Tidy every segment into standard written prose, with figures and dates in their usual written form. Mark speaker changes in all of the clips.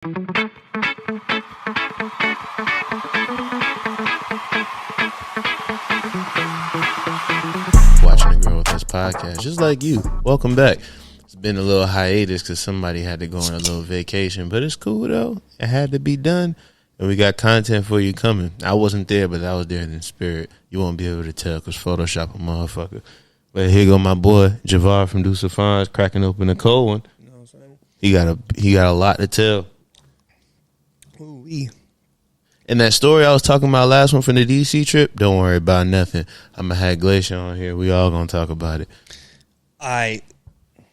Speaker 1: Watching the Girl With Us podcast, just like you. Welcome back. It's been a little hiatus because somebody had to go on a little vacation, but it's cool though. It had to be done, and we got content for you coming. I wasn't there, but I was there in spirit. You won't be able to tell because Photoshop a motherfucker. But here go my boy Javar from Deuce of Fonz cracking open a cold one.
Speaker 2: You know what I'm saying?
Speaker 1: He got a lot to tell.
Speaker 2: Ooh-wee.
Speaker 1: And that story I was talking about last one from the DC trip, don't worry about nothing. I'm going to have Glacier on here. We all going to talk about it.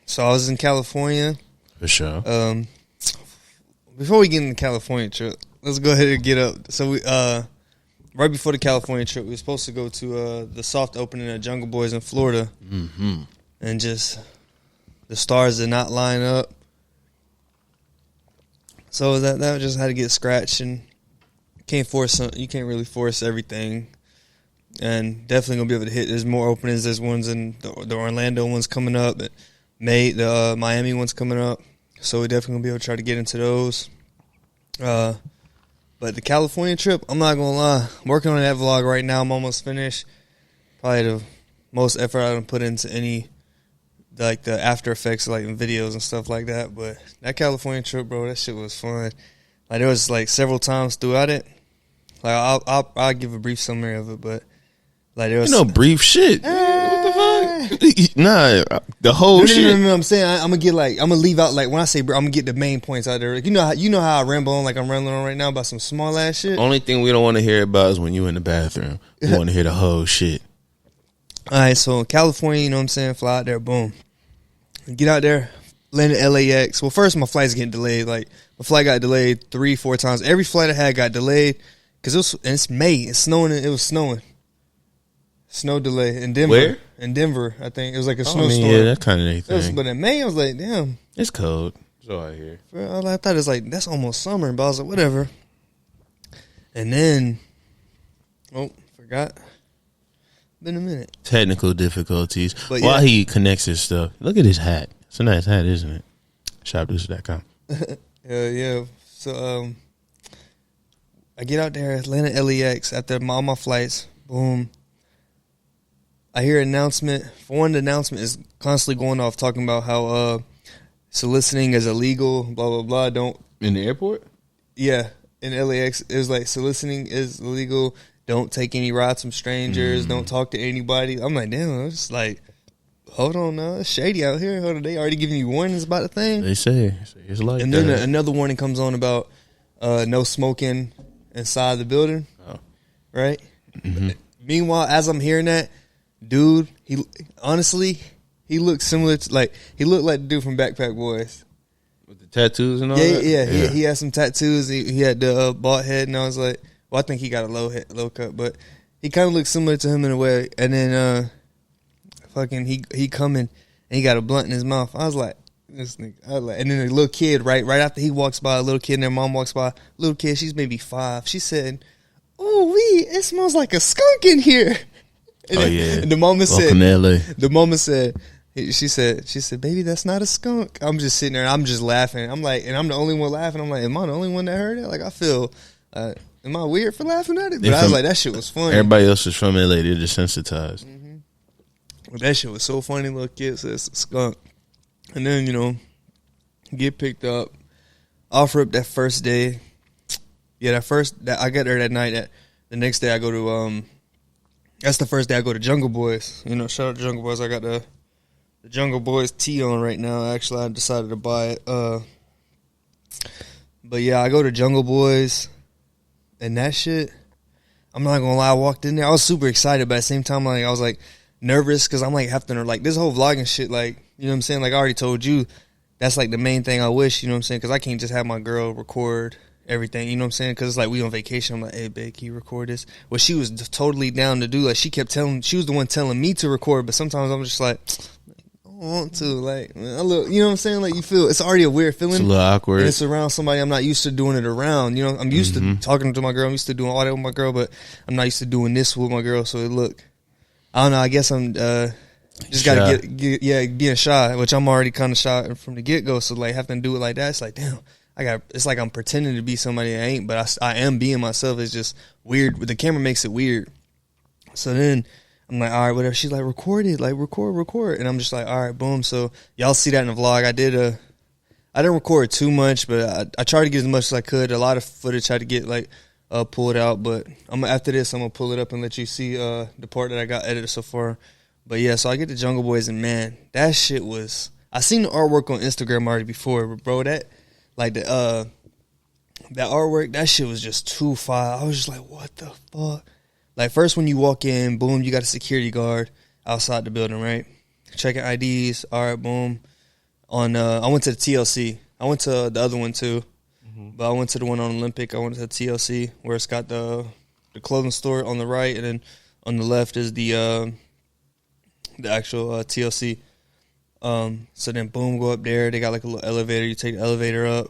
Speaker 2: So I was in California.
Speaker 1: For sure.
Speaker 2: Before we get in the California trip, let's go ahead and get up. So we right before the California trip, we were supposed to go to the soft opening of Jungle Boys in Florida.
Speaker 1: Mm-hmm.
Speaker 2: And just the stars did not line up. So that just had to get scratched, and you can't really force everything. And definitely gonna be able to hit. There's more openings. There's ones in the Orlando one's coming up. The Miami one's coming up. So we definitely gonna be able to try to get into those. But the California trip, I'm not gonna lie. I'm working on that vlog right now. I'm almost finished. Probably the most effort I put into any, like the after effects, like in videos and stuff like that. But that California trip, bro, that shit was fun. Like there was like several times throughout it. Like I'll give a brief summary of it, but like there was
Speaker 1: brief shit. What the fuck? Nah, the whole shit.
Speaker 2: No, I'm saying I'm gonna leave out, like when I say bro, I'm gonna get the main points out there. Like, you know how I ramble on, like I'm rambling on right now about some small ass shit.
Speaker 1: Only thing we don't want to hear about is when you in the bathroom. We want to hear the whole shit.
Speaker 2: All right, so California, you know what I'm saying? Fly out there, boom. Get out there, land at LAX. Well, first my flight's getting delayed. Like my flight got delayed 3-4 times. Every flight I had got delayed because it's May. It's snowing. It was snowing. Snow delay in Denver.
Speaker 1: Where?
Speaker 2: In Denver, I think it was like a snowstorm.
Speaker 1: Yeah, that's kind of thing.
Speaker 2: But in May, I was like, damn,
Speaker 1: it's cold. It's all right here.
Speaker 2: I thought it was like that's almost summer, but I was like, whatever. And then, forgot. Been a minute.
Speaker 1: Technical difficulties.
Speaker 2: But
Speaker 1: while he connects his stuff, look at his hat. It's a nice hat, isn't it? Shopdeuce.com.
Speaker 2: Yeah. So I get out there, land at LAX after all my flights. Boom. I hear an announcement. For one, the announcement is constantly going off talking about how soliciting is illegal, blah, blah, blah. Don't.
Speaker 1: In the airport?
Speaker 2: Yeah. In LAX, it was like soliciting is illegal. Don't take any rides from strangers. Don't talk to anybody. I'm like, damn, it's like, hold on now. It's shady out here. Hold on, they already giving you warnings about the thing.
Speaker 1: They say it's like
Speaker 2: and
Speaker 1: that.
Speaker 2: then another warning comes on about no smoking inside the building.
Speaker 1: Oh.
Speaker 2: Right?
Speaker 1: Mm-hmm.
Speaker 2: Meanwhile, as I'm hearing that, dude, he looked similar to, he looked like the dude from Backpack Boys.
Speaker 1: With the tattoos and all
Speaker 2: that?
Speaker 1: that?
Speaker 2: Yeah. He had some tattoos. He had the bald head, and I was like, well, I think he got a low cut, but he kind of looked similar to him in a way. And then he coming, and he got a blunt in his mouth. I was like, this nigga. And then a little kid, right after he walks by, a little kid and their mom walks by. Little kid, she's maybe 5. She said, "Ooh wee, it smells like a skunk in here." And and the mama said, she said, "Baby, that's not a skunk." I'm just sitting there, and I'm just laughing. I'm like, and I'm the only one laughing. I'm like, am I the only one that heard it? Like, I feel, am I weird for laughing at it? But I was like, that shit was funny.
Speaker 1: Everybody else is from LA. They're desensitized.
Speaker 2: Mm-hmm. That shit was so funny. Little kid says skunk. And then, get picked up. Offer up that first day. Yeah, I got there that night. The next day I go to, that's the first day I go to Jungle Boys. Shout out to Jungle Boys. I got the Jungle Boys tee on right now. Actually, I decided to buy it. But yeah, I go to Jungle Boys. And that shit, I'm not gonna lie, I walked in there. I was super excited, but at the same time, I was nervous because I'm having to this whole vlogging shit. You know what I'm saying? I already told you, that's the main thing I wish. You know what I'm saying? Because I can't just have my girl record everything. You know what I'm saying? Because it's we on vacation. I'm like, hey, babe, can you record this? Well, she was totally down to do. She kept she was the one telling me to record. But sometimes I'm just like, I don't want to. A little, you know what I'm saying? You feel it's already a weird feeling.
Speaker 1: It's a little awkward.
Speaker 2: And it's around somebody I'm not used to doing it around. I'm used to talking to my girl. I'm used to doing all that with my girl, but I'm not used to doing this with my girl. So I don't know. I guess I'm just got to get being shy, which I'm already kind of shy from the get go. So having to do it like that, it's damn. it's like I'm pretending to be somebody I ain't, but I am being myself. It's just weird. The camera makes it weird. So then I'm like, all right, whatever. She's like, record it, like record. And I'm just like, all right, boom. So y'all see that in the vlog. I didn't record too much, but I tried to get as much as I could. A lot of footage I had to get like pulled out, but after this I'm gonna pull it up and let you see the part that I got edited so far. But yeah, so I get the Jungle Boys, and man, that shit was. I seen the artwork on Instagram already before, but bro, that artwork, that shit was just too fire. I was just like, what the fuck? Like, first when you walk in, boom, you got a security guard outside the building, right? Checking IDs. All right, boom. I went to the TLC. I went to the other one too, but I went to the one on Olympic. I went to the TLC where it's got the clothing store on the right, and then on the left is the actual TLC. So then boom, go up there. They got like a little elevator. You take the elevator up,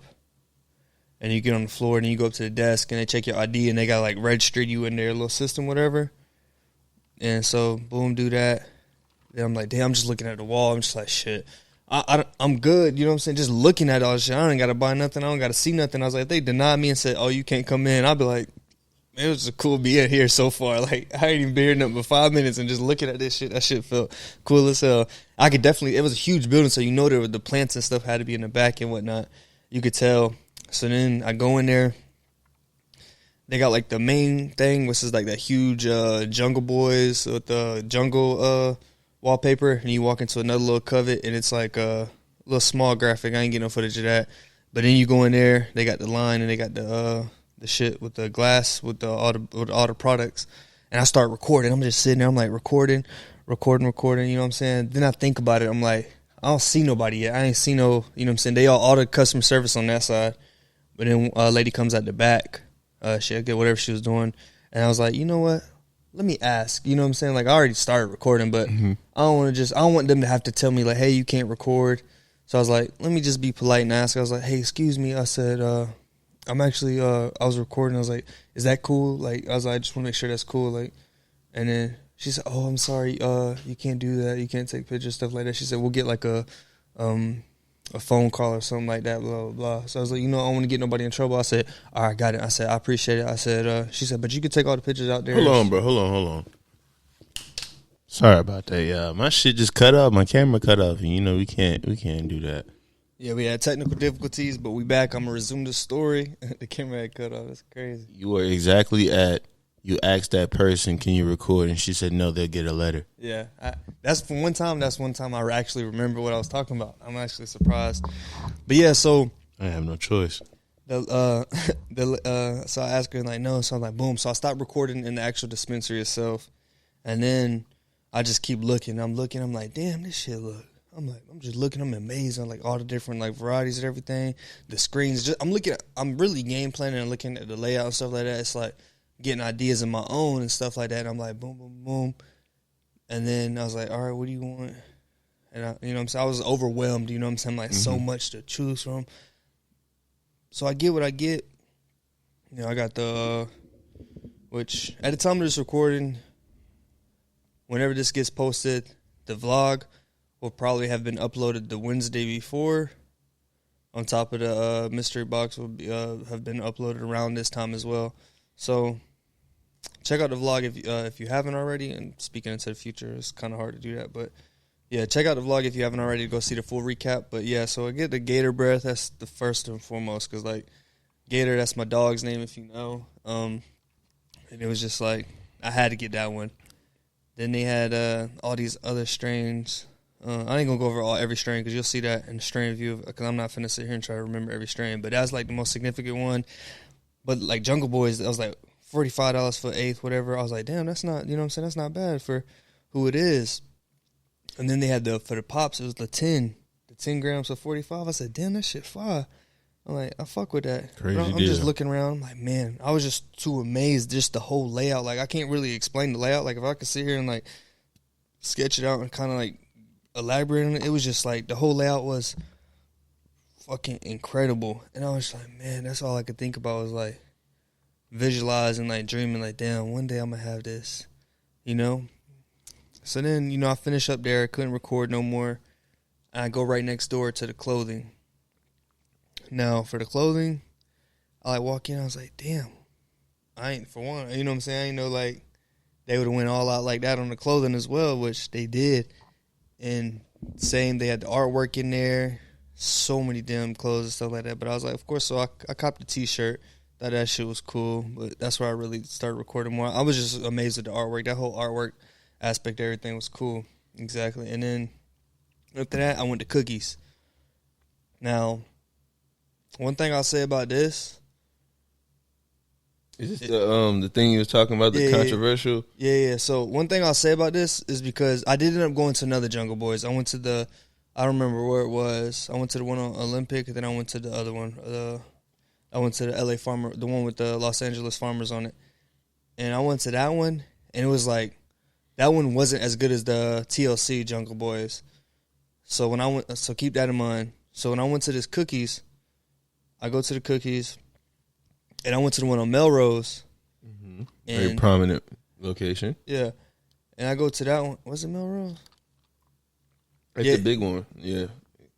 Speaker 2: and you get on the floor, and then you go up to the desk, and they check your ID, and they got like registered you in their little system, whatever. And so boom, do that. Then I'm like, damn, I'm just looking at the wall. I'm just like, shit. I'm good, you know what I'm saying? Just looking at all this shit. I don't got to buy nothing. I don't got to see nothing. I was like, if they denied me and said, oh, you can't come in, I'd be like, it was just cool being here so far. Like, I ain't even been here nothing but 5 minutes, and just looking at this shit, that shit felt cool as hell. I could definitely, it was a huge building, so you know there were the plants and stuff had to be in the back and whatnot. You could tell. So then I go in there. They got like the main thing, which is like that huge Jungle Boys with the jungle wallpaper, and you walk into another little covet, and it's like a little small graphic. I ain't getting no footage of that. But then you go in there, they got the line, and they got the shit with the glass with all the products. And I start recording. I'm just sitting there. I'm like recording. You know what I'm saying? Then I think about it. I'm like, I don't see nobody yet. I ain't see no. You know what I'm saying? They all the customer service on that side. But then a lady comes out the back. She'll get whatever she was doing, and I was like, you know what? Let me ask. You know what I'm saying? Like, I already started recording, but I don't want them to have to tell me like, hey, you can't record. So I was like, let me just be polite and ask. I was like, hey, excuse me. I said, I'm actually, I was recording. I was like, is that cool? Like, I was like, I just want to make sure that's cool. Like, and then she said, oh, I'm sorry. You can't do that. You can't take pictures, stuff like that. She said, we'll get like a phone call or something like that, blah, blah, blah. So I was like, you know, I don't want to get nobody in trouble. I said, all right, got it. I said, I appreciate it. I said, she said, but you could take all the pictures out there.
Speaker 1: Hold on, bro. Hold on. Sorry about that. Yeah, my shit just cut off. My camera cut off, and you know we can't do that.
Speaker 2: Yeah, we had technical difficulties, but we back. I'm gonna resume the story. The camera had cut off. That's crazy.
Speaker 1: You were exactly you asked that person, can you record? And she said, no, they'll get a letter.
Speaker 2: Yeah. That's one time I actually remember what I was talking about. I'm actually surprised. But yeah, so.
Speaker 1: I have no choice.
Speaker 2: So I asked her, like, no. So I'm like, boom. So I stopped recording in the actual dispensary itself. And then I just keep looking. I'm looking. I'm like, damn, this shit look. I'm just looking. I'm amazed on like all the different like varieties and everything. The screens. I'm really game planning and looking at the layout and stuff like that. It's like getting ideas of my own and stuff like that. And I'm like, boom, boom, boom. And then I was like, all right, what do you want? And you know what I'm saying? I was overwhelmed. You know what I'm saying? Like so much to choose from. So I get what I get. You know, I got which at the time of this recording, whenever this gets posted, the vlog will probably have been uploaded the Wednesday before. On top of the mystery box will have been uploaded around this time as well. So check out the vlog if you haven't already. And speaking into the future, it's kind of hard to do that, but yeah, check out the vlog if you haven't already to go see the full recap. But yeah, so I get the Gator breath. That's the first and foremost, because like Gator, that's my dog's name, if you know. And it was just like I had to get that one. Then they had all these other strains. I ain't gonna go over every strain because you'll see that in the strain review. Because I'm not finna sit here and try to remember every strain. But that's like the most significant one. But like Jungle Boys, that was like $45 for eighth, whatever. I was like, damn, that's not, you know what I'm saying? That's not bad for who it is. And then they had for the pops, it was the 10 grams for 45. I said, damn, that shit fire. I'm like, I fuck with that.
Speaker 1: Crazy
Speaker 2: I'm just looking around. I'm like, man, I was just too amazed. Just the whole layout. Like, I can't really explain the layout. Like, if I could sit here and like sketch it out and kind of like elaborate on it, it was just like the whole layout was fucking incredible. And I was like, man, that's all I could think about was like visualizing, like dreaming, like, damn, one day I'm gonna have this, you know? So then, you know, I finish up there. I couldn't record no more. And I go right next door to the clothing. Now for the clothing, I like walk in. I was like, damn, I ain't for one. You know what I'm saying? I ain't know like they would have went all out like that on the clothing as well, which they did. And saying they had the artwork in there, so many damn clothes and stuff like that. But I was like, of course. So I copped a T-shirt. Thought that shit was cool, but that's where I really started recording more. I was just amazed at the artwork. That whole artwork aspect, everything was cool. Exactly. And then after that, I went to Cookies. Now, one thing I'll say about this.
Speaker 1: Is this the thing you was talking about, the controversial?
Speaker 2: Yeah. So one thing I'll say about this is because I did end up going to another Jungle Boys. I went to I don't remember where it was. I went to the one on Olympic, and then I went to the other one. I went to the LA Farmer, the one with the Los Angeles Farmers on it. And I went to that one, and it was like, that one wasn't as good as the TLC Jungle Boys. So so keep that in mind. So when I went to this Cookies, I go to the Cookies, and I went to the one on Melrose.
Speaker 1: Mm-hmm. Very prominent location.
Speaker 2: Yeah. And I go to that one. Was it Melrose?
Speaker 1: It's the big one. Yeah.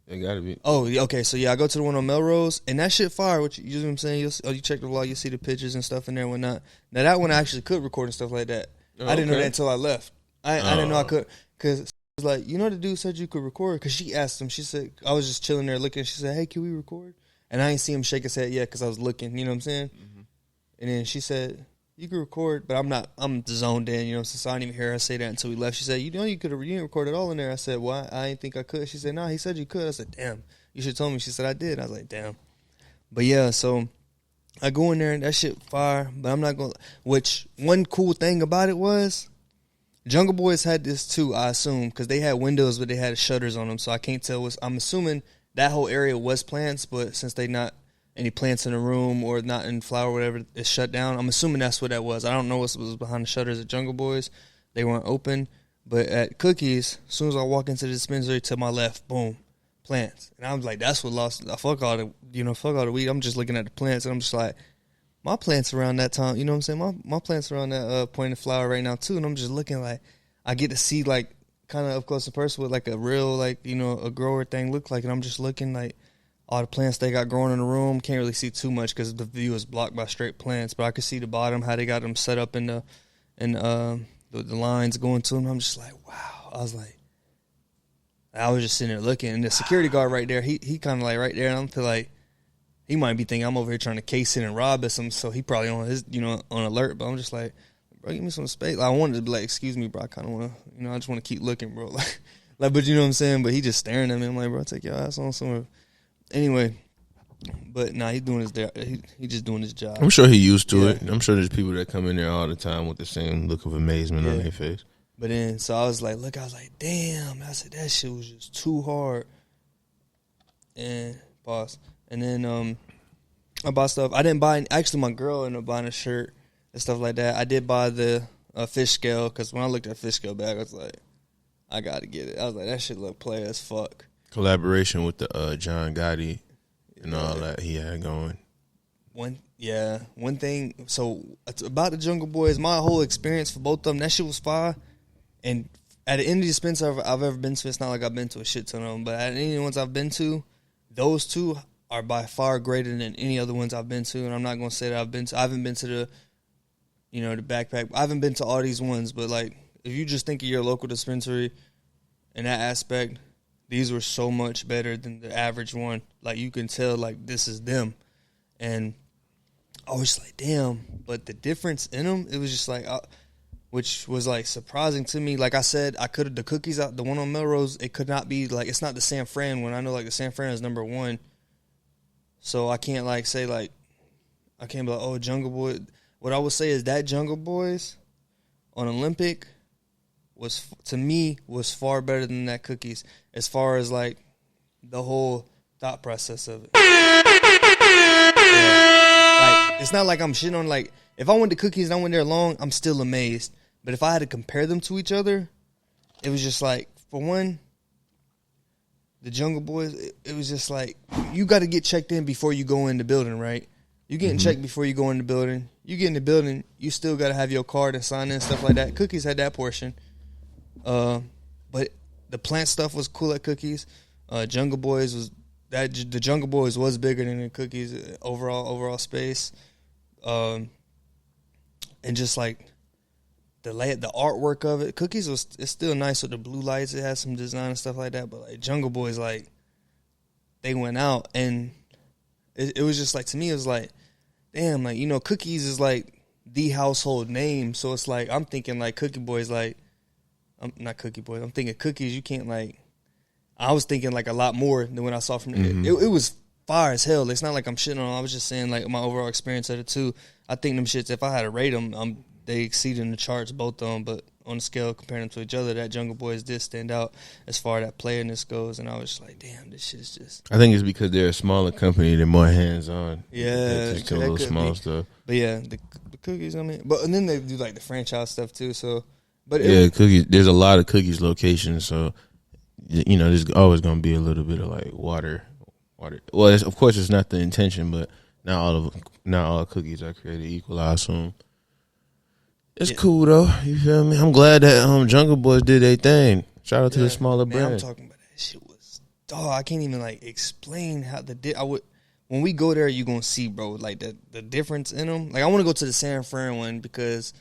Speaker 1: It gotta be.
Speaker 2: Oh, okay. So yeah, I go to the one on Melrose, and that shit fire. Which you know what I'm saying? You check the vlog, you see the pictures and stuff in there and whatnot. Now that one I actually could record and stuff like that. I didn't know that until I left. I didn't know I could, because it was like, you know, the dude said you could record, because she asked him. She said, I was just chilling there looking. She said, hey, can we record? And I ain't see him shake his head yet because I was looking. You know what I'm saying? Mm-hmm. And then she said, you can record, but I'm zoned in, you know, so I didn't even hear her say that until we left. She said, you know, you didn't record it all in there. I said, well, I didn't think I could. She said, no, he said you could. I said, damn, you should have told me. She said, I did. I was like, damn. But yeah, so I go in there and that shit fire, but I'm not going to, which one cool thing about it was, Jungle Boys had this too, I assume, because they had windows, but they had shutters on them, so I can't tell. I'm assuming that whole area was plants, but since they not any plants in the room or not in flower or whatever, it's shut down. I'm assuming that's what that was. I don't know what was behind the shutters at Jungle Boys. They weren't open. But at Cookies, as soon as I walk into the dispensary, to my left, boom, plants. And I was like, that's what lost. Fuck all the weed. I'm just looking at the plants, and I'm just like, my plants around that time, you know what I'm saying? My plants around that point of flower right now too, and I'm just looking like, I get to see like kind of up close and personal what like a real like, you know, a grower thing look like, and I'm just looking like all the plants they got growing in the room. Can't really see too much because the view is blocked by straight plants, but I could see the bottom, how they got them set up in the lines going to them. I'm just like, wow. I was just sitting there looking, and the security guard right there, he kind of like right there, and I'm feel like he might be thinking I'm over here trying to case it and rob us, so he probably on his, you know, on alert. But I'm just like, bro, give me some space. Like, I wanted to be like, excuse me, bro. I kind of want to, you know, I just want to keep looking, bro. Like, but you know what I'm saying? But he just staring at me. I'm like, bro, take your ass on somewhere. Anyway, but nah, he doing his he just doing his job.
Speaker 1: I'm sure he used to it. I'm sure there's people that come in there all the time with the same look of amazement on their face.
Speaker 2: But then, so I was like, damn. I said, that shit was just too hard. And pause. And then I bought stuff. I didn't buy, actually my girl ended up buying a shirt and stuff like that. I did buy the fish scale, because when I looked at fish scale bag, I was like, I got to get it. I was like, that shit look play as fuck.
Speaker 1: Collaboration with the John Gotti and all that he had going. One
Speaker 2: thing, so about the Jungle Boys, my whole experience for both of them, that shit was fire. And at the end of the dispenser I've ever been to, it's not like I've been to a shit ton of them, but at any of the ones I've been to, those two are by far greater than any other ones I've been to. And I'm not going to say that I haven't been to the, you know, the backpack. I haven't been to all these ones, but like, if you just think of your local dispensary in that aspect, these were so much better than the average one. Like, you can tell, like, this is them. And I was just like, damn. But the difference in them, it was just like, which was, like, surprising to me. Like I said, the Cookies out, the one on Melrose, it could not be, like, it's not the San Fran one. I know, like, the San Fran is number one. So I can't, like, say, like, I can't be like, oh, Jungle Boy. What I would say is that Jungle Boys on Olympic was, to me, was far better than that Cookies as far as, like, the whole thought process of it. Like, it's not like I'm shitting on, like, if I went to Cookies and I went there long, I'm still amazed. But if I had to compare them to each other, it was just like, for one, the Jungle Boys, it was just like, you got to get checked in before you go in the building, right? You getting checked before you go in the building. You get in the building, you still got to have your card and sign in and stuff like that. Cookies had that portion. But the plant stuff was cool at Cookies. Jungle Boys was the Jungle Boys was bigger than the Cookies overall space, and just like the artwork of it. Cookies it's still nice with the blue lights. It has some design and stuff like that. But like Jungle Boys, like they went out and it was just like, to me it was like, damn, like, you know, Cookies is like the household name. So it's like I'm thinking like Cookie Boys, like I'm not Cookie Boys. I'm thinking Cookies. You can't like. I was thinking like a lot more than what I saw from it was fire as hell. It's not like I'm shitting on them. I was just saying like my overall experience of it too. I think them shits, if I had to rate them, they exceeded the charts, both of them. But on the scale, comparing them to each other, that Jungle Boys did stand out as far as that playerness goes. And I was just like, damn, this shit is just.
Speaker 1: I think it's because they're a smaller company. They're more hands on.
Speaker 2: Yeah,
Speaker 1: just a little small stuff.
Speaker 2: But yeah, the Cookies. I mean, and then they do like the franchise stuff too. So, but
Speaker 1: Cookies. There's a lot of Cookies locations, so. You know, there's always going to be a little bit of like water. Well, of course, it's not the intention, but not all cookies are created equal, I assume. It's cool though. You feel me? I'm glad that Jungle Boys did their thing. Shout out to the smaller brand.
Speaker 2: I'm talking about that shit was dog. I can't even like explain how when we go there, you gonna see, bro, like the difference in them. Like I want to go to the San Fran one because.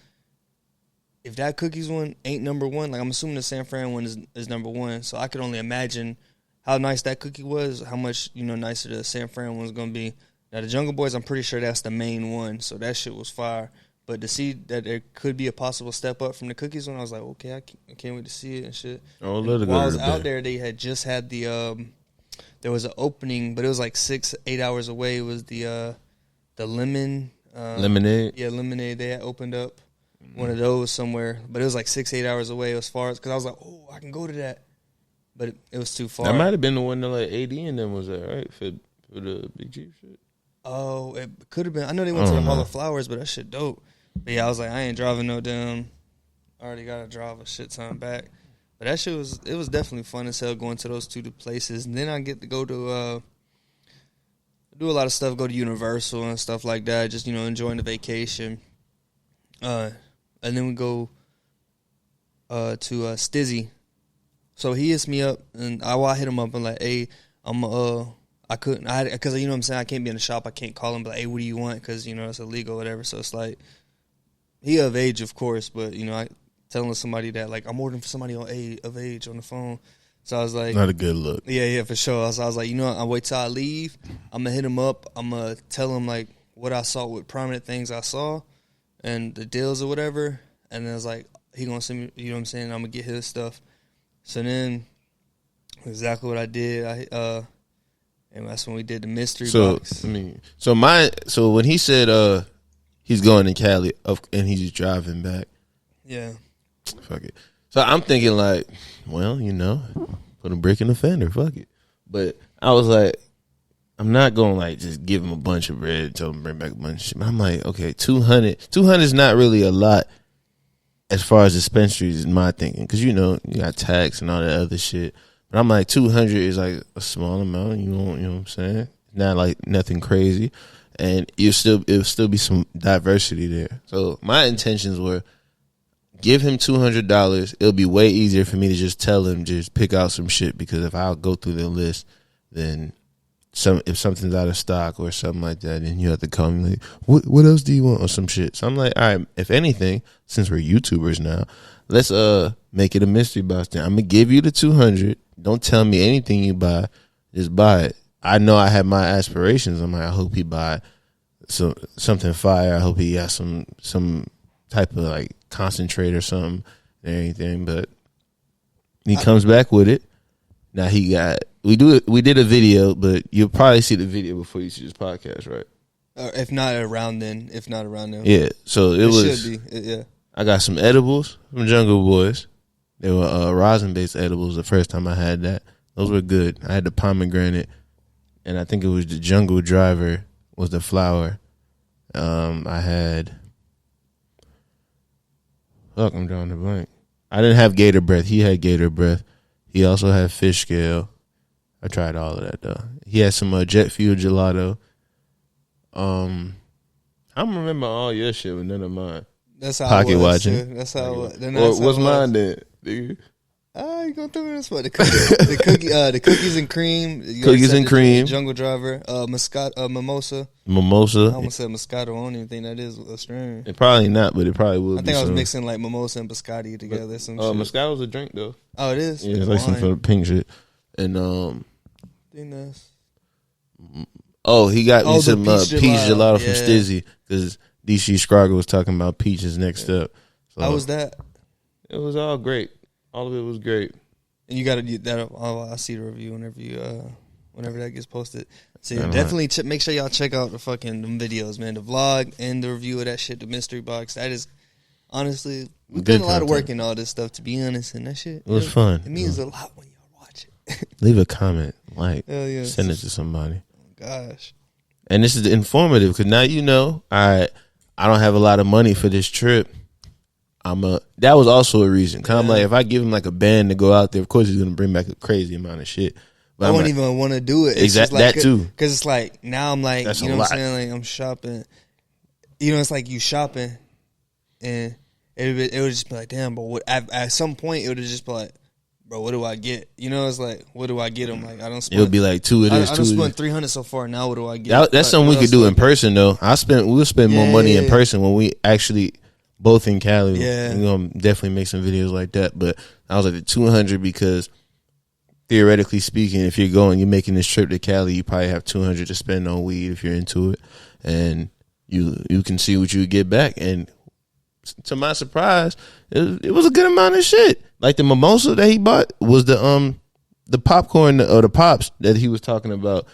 Speaker 2: If that Cookies one ain't number one, like I'm assuming the San Fran one is number one, so I could only imagine how nice that cookie was, how much, you know, nicer the San Fran one's gonna be. Now the Jungle Boys, I'm pretty sure that's the main one, so that shit was fire. But to see that there could be a possible step up from the Cookies one, I was like, okay, I can't wait to see it and shit.
Speaker 1: Oh,
Speaker 2: and while I was out there, they had just had the there was an opening, but it was like 6-8 hours away. It was the lemon
Speaker 1: lemonade.
Speaker 2: Yeah, lemonade. They had opened up. One of those somewhere, but it was like 6-8 hours away as far as, because I was like, oh, I can go to that, but it was too far.
Speaker 1: That might have been the one that like AD and them was at, right, for the Big Chief shit.
Speaker 2: Oh, it could have been. I know they went to the Hall of Flowers, but that shit dope. But yeah, I was like, I ain't driving no damn. I already got to drive a shit ton back, but that shit was definitely fun as hell going to those two places, and then I get to go to do a lot of stuff, go to Universal and stuff like that, just, you know, enjoying the vacation. And then we go to Stizzy. So he hits me up, and I hit him up and like, hey, because you know what I'm saying, I can't be in the shop, I can't call him, but like, hey, what do you want? Because, you know, it's illegal or whatever. So it's like, he of age, of course, but, you know, I telling somebody that, like, I'm ordering for somebody of age on the phone. So I was like,
Speaker 1: not a good look.
Speaker 2: Yeah, for sure. So I was like, you know what, I'll wait till I leave. I'm going to hit him up. I'm going to tell him, like, what I saw, what prominent things I saw. And the deals or whatever, and then I was like, he gonna send me, you know what I'm saying, I'm gonna get his stuff. So then, exactly what I did, and that's when we did the mystery box.
Speaker 1: So when he said he's going to Cali and he's driving back,
Speaker 2: yeah,
Speaker 1: fuck it. So I'm thinking like, well, you know, put a brick in the fender, fuck it. But I was like, I'm not going to, like, just give him a bunch of bread and tell him to bring back a bunch of shit. I'm like, okay, 200 is not really a lot as far as dispensaries in my thinking. Because, you know, you got tax and all that other shit. But I'm like, 200 is, like, a small amount. You know what I'm saying? Not, like, nothing crazy. And it'll still be some diversity there. So my intentions were, give him $200. It'll be way easier for me to just tell him, just pick out some shit. Because if I'll go through the list, then... if something's out of stock or something like that, then you have to call me like, what else do you want or some shit. So I'm like, all right, if anything, since we're YouTubers now, let's make it a mystery box then. I'm gonna give you the 200. Don't tell me anything you buy, just buy it. I know I have my aspirations. I'm like, I hope he buy something fire. I hope he got some type of like concentrate or something and everything. But he comes back with it. Now we did a video, but you'll probably see the video before you see this podcast, right?
Speaker 2: If not around then.
Speaker 1: Yeah, so it was.
Speaker 2: Should be, yeah.
Speaker 1: I got some edibles from Jungle Boys. They were rosin-based edibles the first time I had that. Those were good. I had the pomegranate, and I think it was the Jungle Driver was the flower. I had... Fuck, I'm drawing a blank. I didn't have Gator Breath. He had Gator Breath. He also had Fish Scale. I tried all of that, though. He had some Jet Fuel Gelato. I don't remember all your shit with none of mine.
Speaker 2: That's how
Speaker 1: Pocket
Speaker 2: I was,
Speaker 1: watching.
Speaker 2: too. That's how it was.
Speaker 1: What's mine then, nigga?
Speaker 2: You gonna throw me in this spot? The cookies and cream.
Speaker 1: Cookies and cream.
Speaker 2: Jungle Driver. Mimosa.
Speaker 1: Mimosa.
Speaker 2: I almost said Moscato. I don't even think that is a strain.
Speaker 1: It probably not, but it probably will.
Speaker 2: I think I was mixing like mimosa and biscotti together. Some shit.
Speaker 1: Moscato's a drink though.
Speaker 2: Oh, it is.
Speaker 1: Yeah, it's like some sort of pink shit. And
Speaker 2: think that's...
Speaker 1: he got me some peach gelato from
Speaker 2: Yeah.
Speaker 1: Stizzy because DC Scroggle was talking about peaches next up. So
Speaker 2: How was that?
Speaker 1: it was all great. All of it was great.
Speaker 2: And you got to do that. I'll see the review whenever that gets posted. So yeah,
Speaker 1: Damn
Speaker 2: definitely make sure y'all check out the fucking them videos, man. The vlog and the review of that shit, the mystery box. That is honestly, we put a lot of work in all this stuff. To be honest, and that shit,
Speaker 1: It was fun.
Speaker 2: It means a lot when y'all watch it.
Speaker 1: Leave a comment,
Speaker 2: Hell yeah.
Speaker 1: send it to somebody.
Speaker 2: Oh, gosh.
Speaker 1: And this is informative because now you know I don't have a lot of money for this trip. That was also a reason. Cause I'm like, if I give him like a band to go out there, of course he's gonna bring back a crazy amount of shit. But
Speaker 2: I wouldn't even want to do it.
Speaker 1: Exactly
Speaker 2: like,
Speaker 1: that too.
Speaker 2: Because it's like now I'm like,
Speaker 1: That's
Speaker 2: you know
Speaker 1: a
Speaker 2: what
Speaker 1: lot.
Speaker 2: I'm saying? Like I'm shopping. You know, it's like you shopping, and it would just be like, damn. But at some point, it would just be like, bro, what do I get? You know, it's like, what do I get? I'm like, I don't.
Speaker 1: It'll be like two of this.
Speaker 2: I don't spend $300 so far. Now what do I get?
Speaker 1: That's
Speaker 2: Like,
Speaker 1: something we
Speaker 2: what
Speaker 1: could
Speaker 2: else
Speaker 1: do
Speaker 2: I
Speaker 1: in
Speaker 2: get?
Speaker 1: person though. We'll spend more money in
Speaker 2: Yeah.
Speaker 1: person when we actually both in Cali.
Speaker 2: Yeah.
Speaker 1: We're gonna definitely make some videos like that. But I was like the 200 because theoretically speaking, if you're making this trip to Cali, you probably have 200 to spend on weed if you're into it, and you can see what you get back. And to my surprise, it was a good amount of shit. Like the mimosa that he bought was the popcorn or the pops that he was talking about.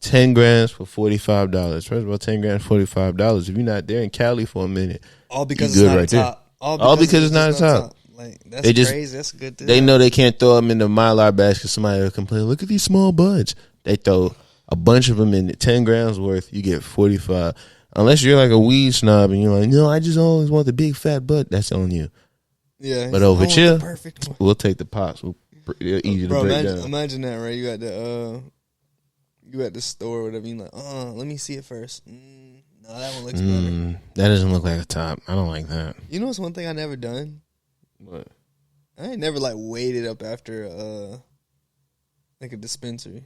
Speaker 1: 10 grams for $45. First of all, 10 grams, $45. If you're not there in Cali for a minute,
Speaker 2: All because
Speaker 1: you
Speaker 2: it's
Speaker 1: good
Speaker 2: not
Speaker 1: right
Speaker 2: a
Speaker 1: there.
Speaker 2: top.
Speaker 1: All because it's not a top.
Speaker 2: Like that's
Speaker 1: They just-
Speaker 2: crazy. That's a good.
Speaker 1: they know they can't throw them in the Mylar basket. Somebody will complain, look at these small buds. They throw a bunch of them in it. 10 grams worth, you get 45. Unless you're like a weed snob and you're like, no, I just always want the big fat butt. That's on you.
Speaker 2: Yeah,
Speaker 1: But over
Speaker 2: I want
Speaker 1: here,
Speaker 2: the perfect one.
Speaker 1: we'll take the pops. They're easy to
Speaker 2: Bro,
Speaker 1: break down.
Speaker 2: imagine that, right? You at the store or whatever. You like, let me see it first. No, that one looks better.
Speaker 1: That doesn't look like a top. I don't like that.
Speaker 2: You know what's one thing I never done?
Speaker 1: What?
Speaker 2: I ain't never like waited up after like a dispensary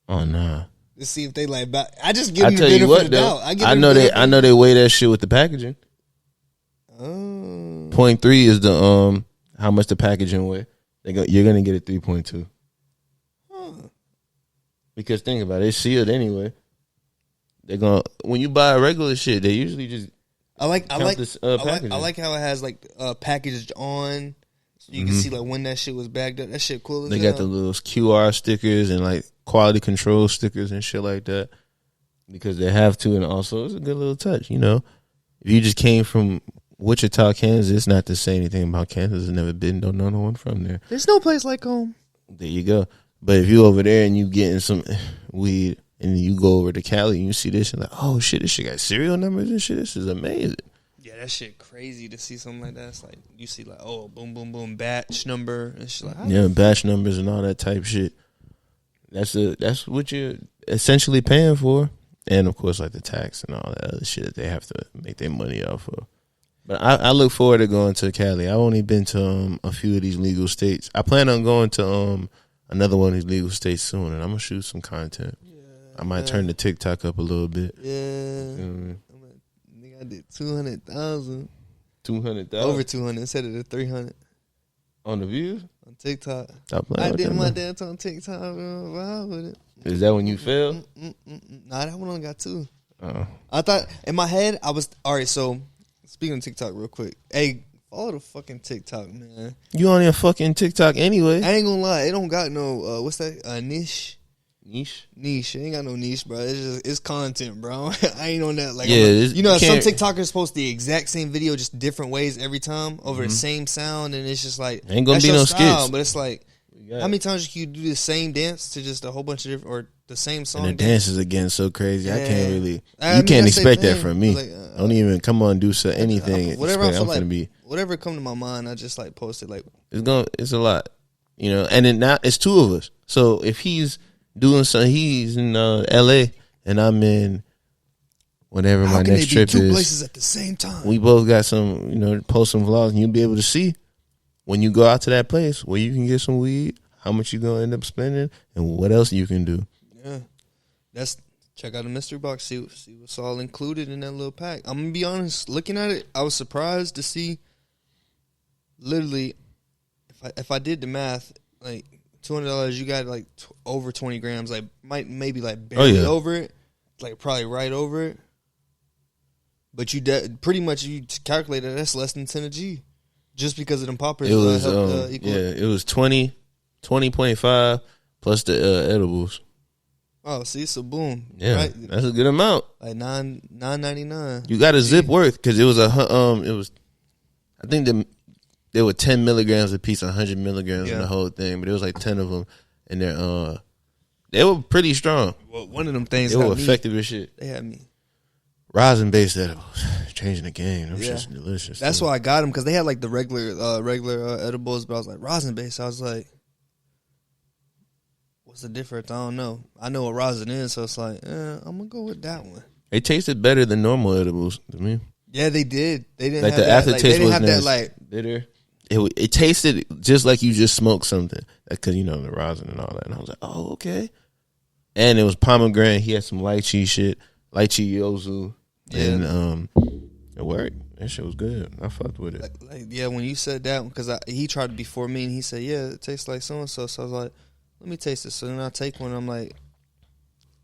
Speaker 1: Oh no.
Speaker 2: to see if they like back. I just give
Speaker 1: I
Speaker 2: them the
Speaker 1: tell
Speaker 2: benefit
Speaker 1: you what
Speaker 2: of the
Speaker 1: though.
Speaker 2: doubt. give
Speaker 1: I
Speaker 2: them
Speaker 1: know
Speaker 2: the
Speaker 1: they.
Speaker 2: benefit
Speaker 1: I know they weigh that shit with the packaging.
Speaker 2: Oh.
Speaker 1: 0.3 is the how much the packaging weigh. You're gonna get a 3.2 because think about it, it's sealed anyway. They're gonna when you buy regular shit, they usually just
Speaker 2: I like
Speaker 1: this, packaging.
Speaker 2: I like how it has like packaged on, so you can see like when that shit was bagged up. That shit cool as
Speaker 1: they
Speaker 2: hell.
Speaker 1: got the little QR stickers and like quality control stickers and shit like that because they have to, and also it's a good little touch. You know, if you just came from Wichita, Kansas, it's not to say anything about Kansas. Has never been, don't know no one from there.
Speaker 2: There's no place like home.
Speaker 1: There you go. But if you over there and you getting some weed and you go over to Cali and you see this and like, oh shit, this shit got serial numbers and shit. This is amazing.
Speaker 2: Yeah, that shit crazy to see something like that. It's like you see like, oh, boom, boom, boom, batch number and shit like.
Speaker 1: Yeah, batch numbers and all that type shit. That's what you're essentially paying for, and of course like the tax and all that other shit that they have to make their money off of. But I look forward to going to Cali. I've only been to a few of these legal states. I plan on going to another one of these legal states soon, and I'm gonna shoot some content. Yeah, I might turn the TikTok up a little bit.
Speaker 2: Yeah, I think I did 200,000,
Speaker 1: 200,000
Speaker 2: over 200 instead of the 300
Speaker 1: on the views
Speaker 2: on TikTok.
Speaker 1: Stop playing
Speaker 2: I
Speaker 1: with
Speaker 2: did
Speaker 1: that,
Speaker 2: my
Speaker 1: man.
Speaker 2: dance on TikTok. Wow with it.
Speaker 1: Is that when you fail?
Speaker 2: Nah, that one only got 2.
Speaker 1: Oh.
Speaker 2: I thought in my head I was all right. So speaking of TikTok, real quick, hey, follow the fucking TikTok, man.
Speaker 1: You on your fucking TikTok anyway?
Speaker 2: I ain't gonna lie, it don't got no what's that? Niche.
Speaker 1: Niche.
Speaker 2: It ain't got no niche, bro. It's content, bro. I ain't on that. Like,
Speaker 1: Yeah,
Speaker 2: you know,
Speaker 1: you
Speaker 2: some
Speaker 1: can't-
Speaker 2: TikTokers post the exact same video, just different ways every time over the same sound, and it's just like
Speaker 1: Ain't gonna
Speaker 2: that's
Speaker 1: be
Speaker 2: your
Speaker 1: no
Speaker 2: style,
Speaker 1: skits.
Speaker 2: But it's like,
Speaker 1: got
Speaker 2: how many times can you do the same dance to just a whole bunch of different or the same song?
Speaker 1: And the dances again so crazy. I can't
Speaker 2: Yeah.
Speaker 1: really.
Speaker 2: I
Speaker 1: You
Speaker 2: mean,
Speaker 1: can't
Speaker 2: that's the
Speaker 1: expect that
Speaker 2: thing,
Speaker 1: from me.
Speaker 2: like,
Speaker 1: Don't even come on do so anything.
Speaker 2: Whatever I
Speaker 1: expect
Speaker 2: feel
Speaker 1: I'm
Speaker 2: like,
Speaker 1: gonna be.
Speaker 2: whatever come to my mind, I just like post it. Like,
Speaker 1: It's a lot, you know. And then now it's 2 of us. So if he's doing something, he's in L.A. and I'm in whatever
Speaker 2: how
Speaker 1: my
Speaker 2: can
Speaker 1: next
Speaker 2: they be
Speaker 1: trip
Speaker 2: 2
Speaker 1: is.
Speaker 2: places at the same time?
Speaker 1: We both got some, you know, post some vlogs, and you'll be able to see when you go out to that place where you can get some weed, how much you gonna end up spending, and what else you can do.
Speaker 2: Yeah, check out the mystery box. See what's all included in that little pack. I'm gonna be honest. Looking at it, I was surprised to see. Literally, if I did the math, like $200, you got like over 20 grams. Like maybe like barely over it, like probably right over it. But you pretty much you calculate that's less than 10 a G, just because of them poppers.
Speaker 1: It was it was 20.5 plus the edibles.
Speaker 2: Oh, see, so boom,
Speaker 1: yeah,
Speaker 2: right?
Speaker 1: That's a good amount.
Speaker 2: Like $9.99.
Speaker 1: You got a zip worth because it was I think there were 10 milligrams a piece, 100 milligrams in the whole thing, but it was like 10 of them, and they were pretty strong.
Speaker 2: Well, one of them things
Speaker 1: they were effective as shit.
Speaker 2: They had me.
Speaker 1: Rosin based edibles, changing the game. Them shit's delicious.
Speaker 2: That's why I got them, because they had like the regular edibles, but I was like rosin based. I was like, what's the difference? I don't know. I know what rosin is, so it's like, I'm gonna go with that one.
Speaker 1: It tasted better than normal edibles to me.
Speaker 2: Yeah, they did. They didn't
Speaker 1: like
Speaker 2: have
Speaker 1: the
Speaker 2: that.
Speaker 1: aftertaste
Speaker 2: They didn't
Speaker 1: was
Speaker 2: have
Speaker 1: nice.
Speaker 2: that like
Speaker 1: bitter. It tasted just like you just smoked something, because you know the rosin and all that. And I was like, oh, okay. And it was pomegranate. He had some lychee shit, lychee yuzu, and it worked. That shit was good. I fucked with it.
Speaker 2: Like when you said that, because he tried it before me, and he said, yeah, it tastes like so and so. So I was like, let me taste it. So then I take one. I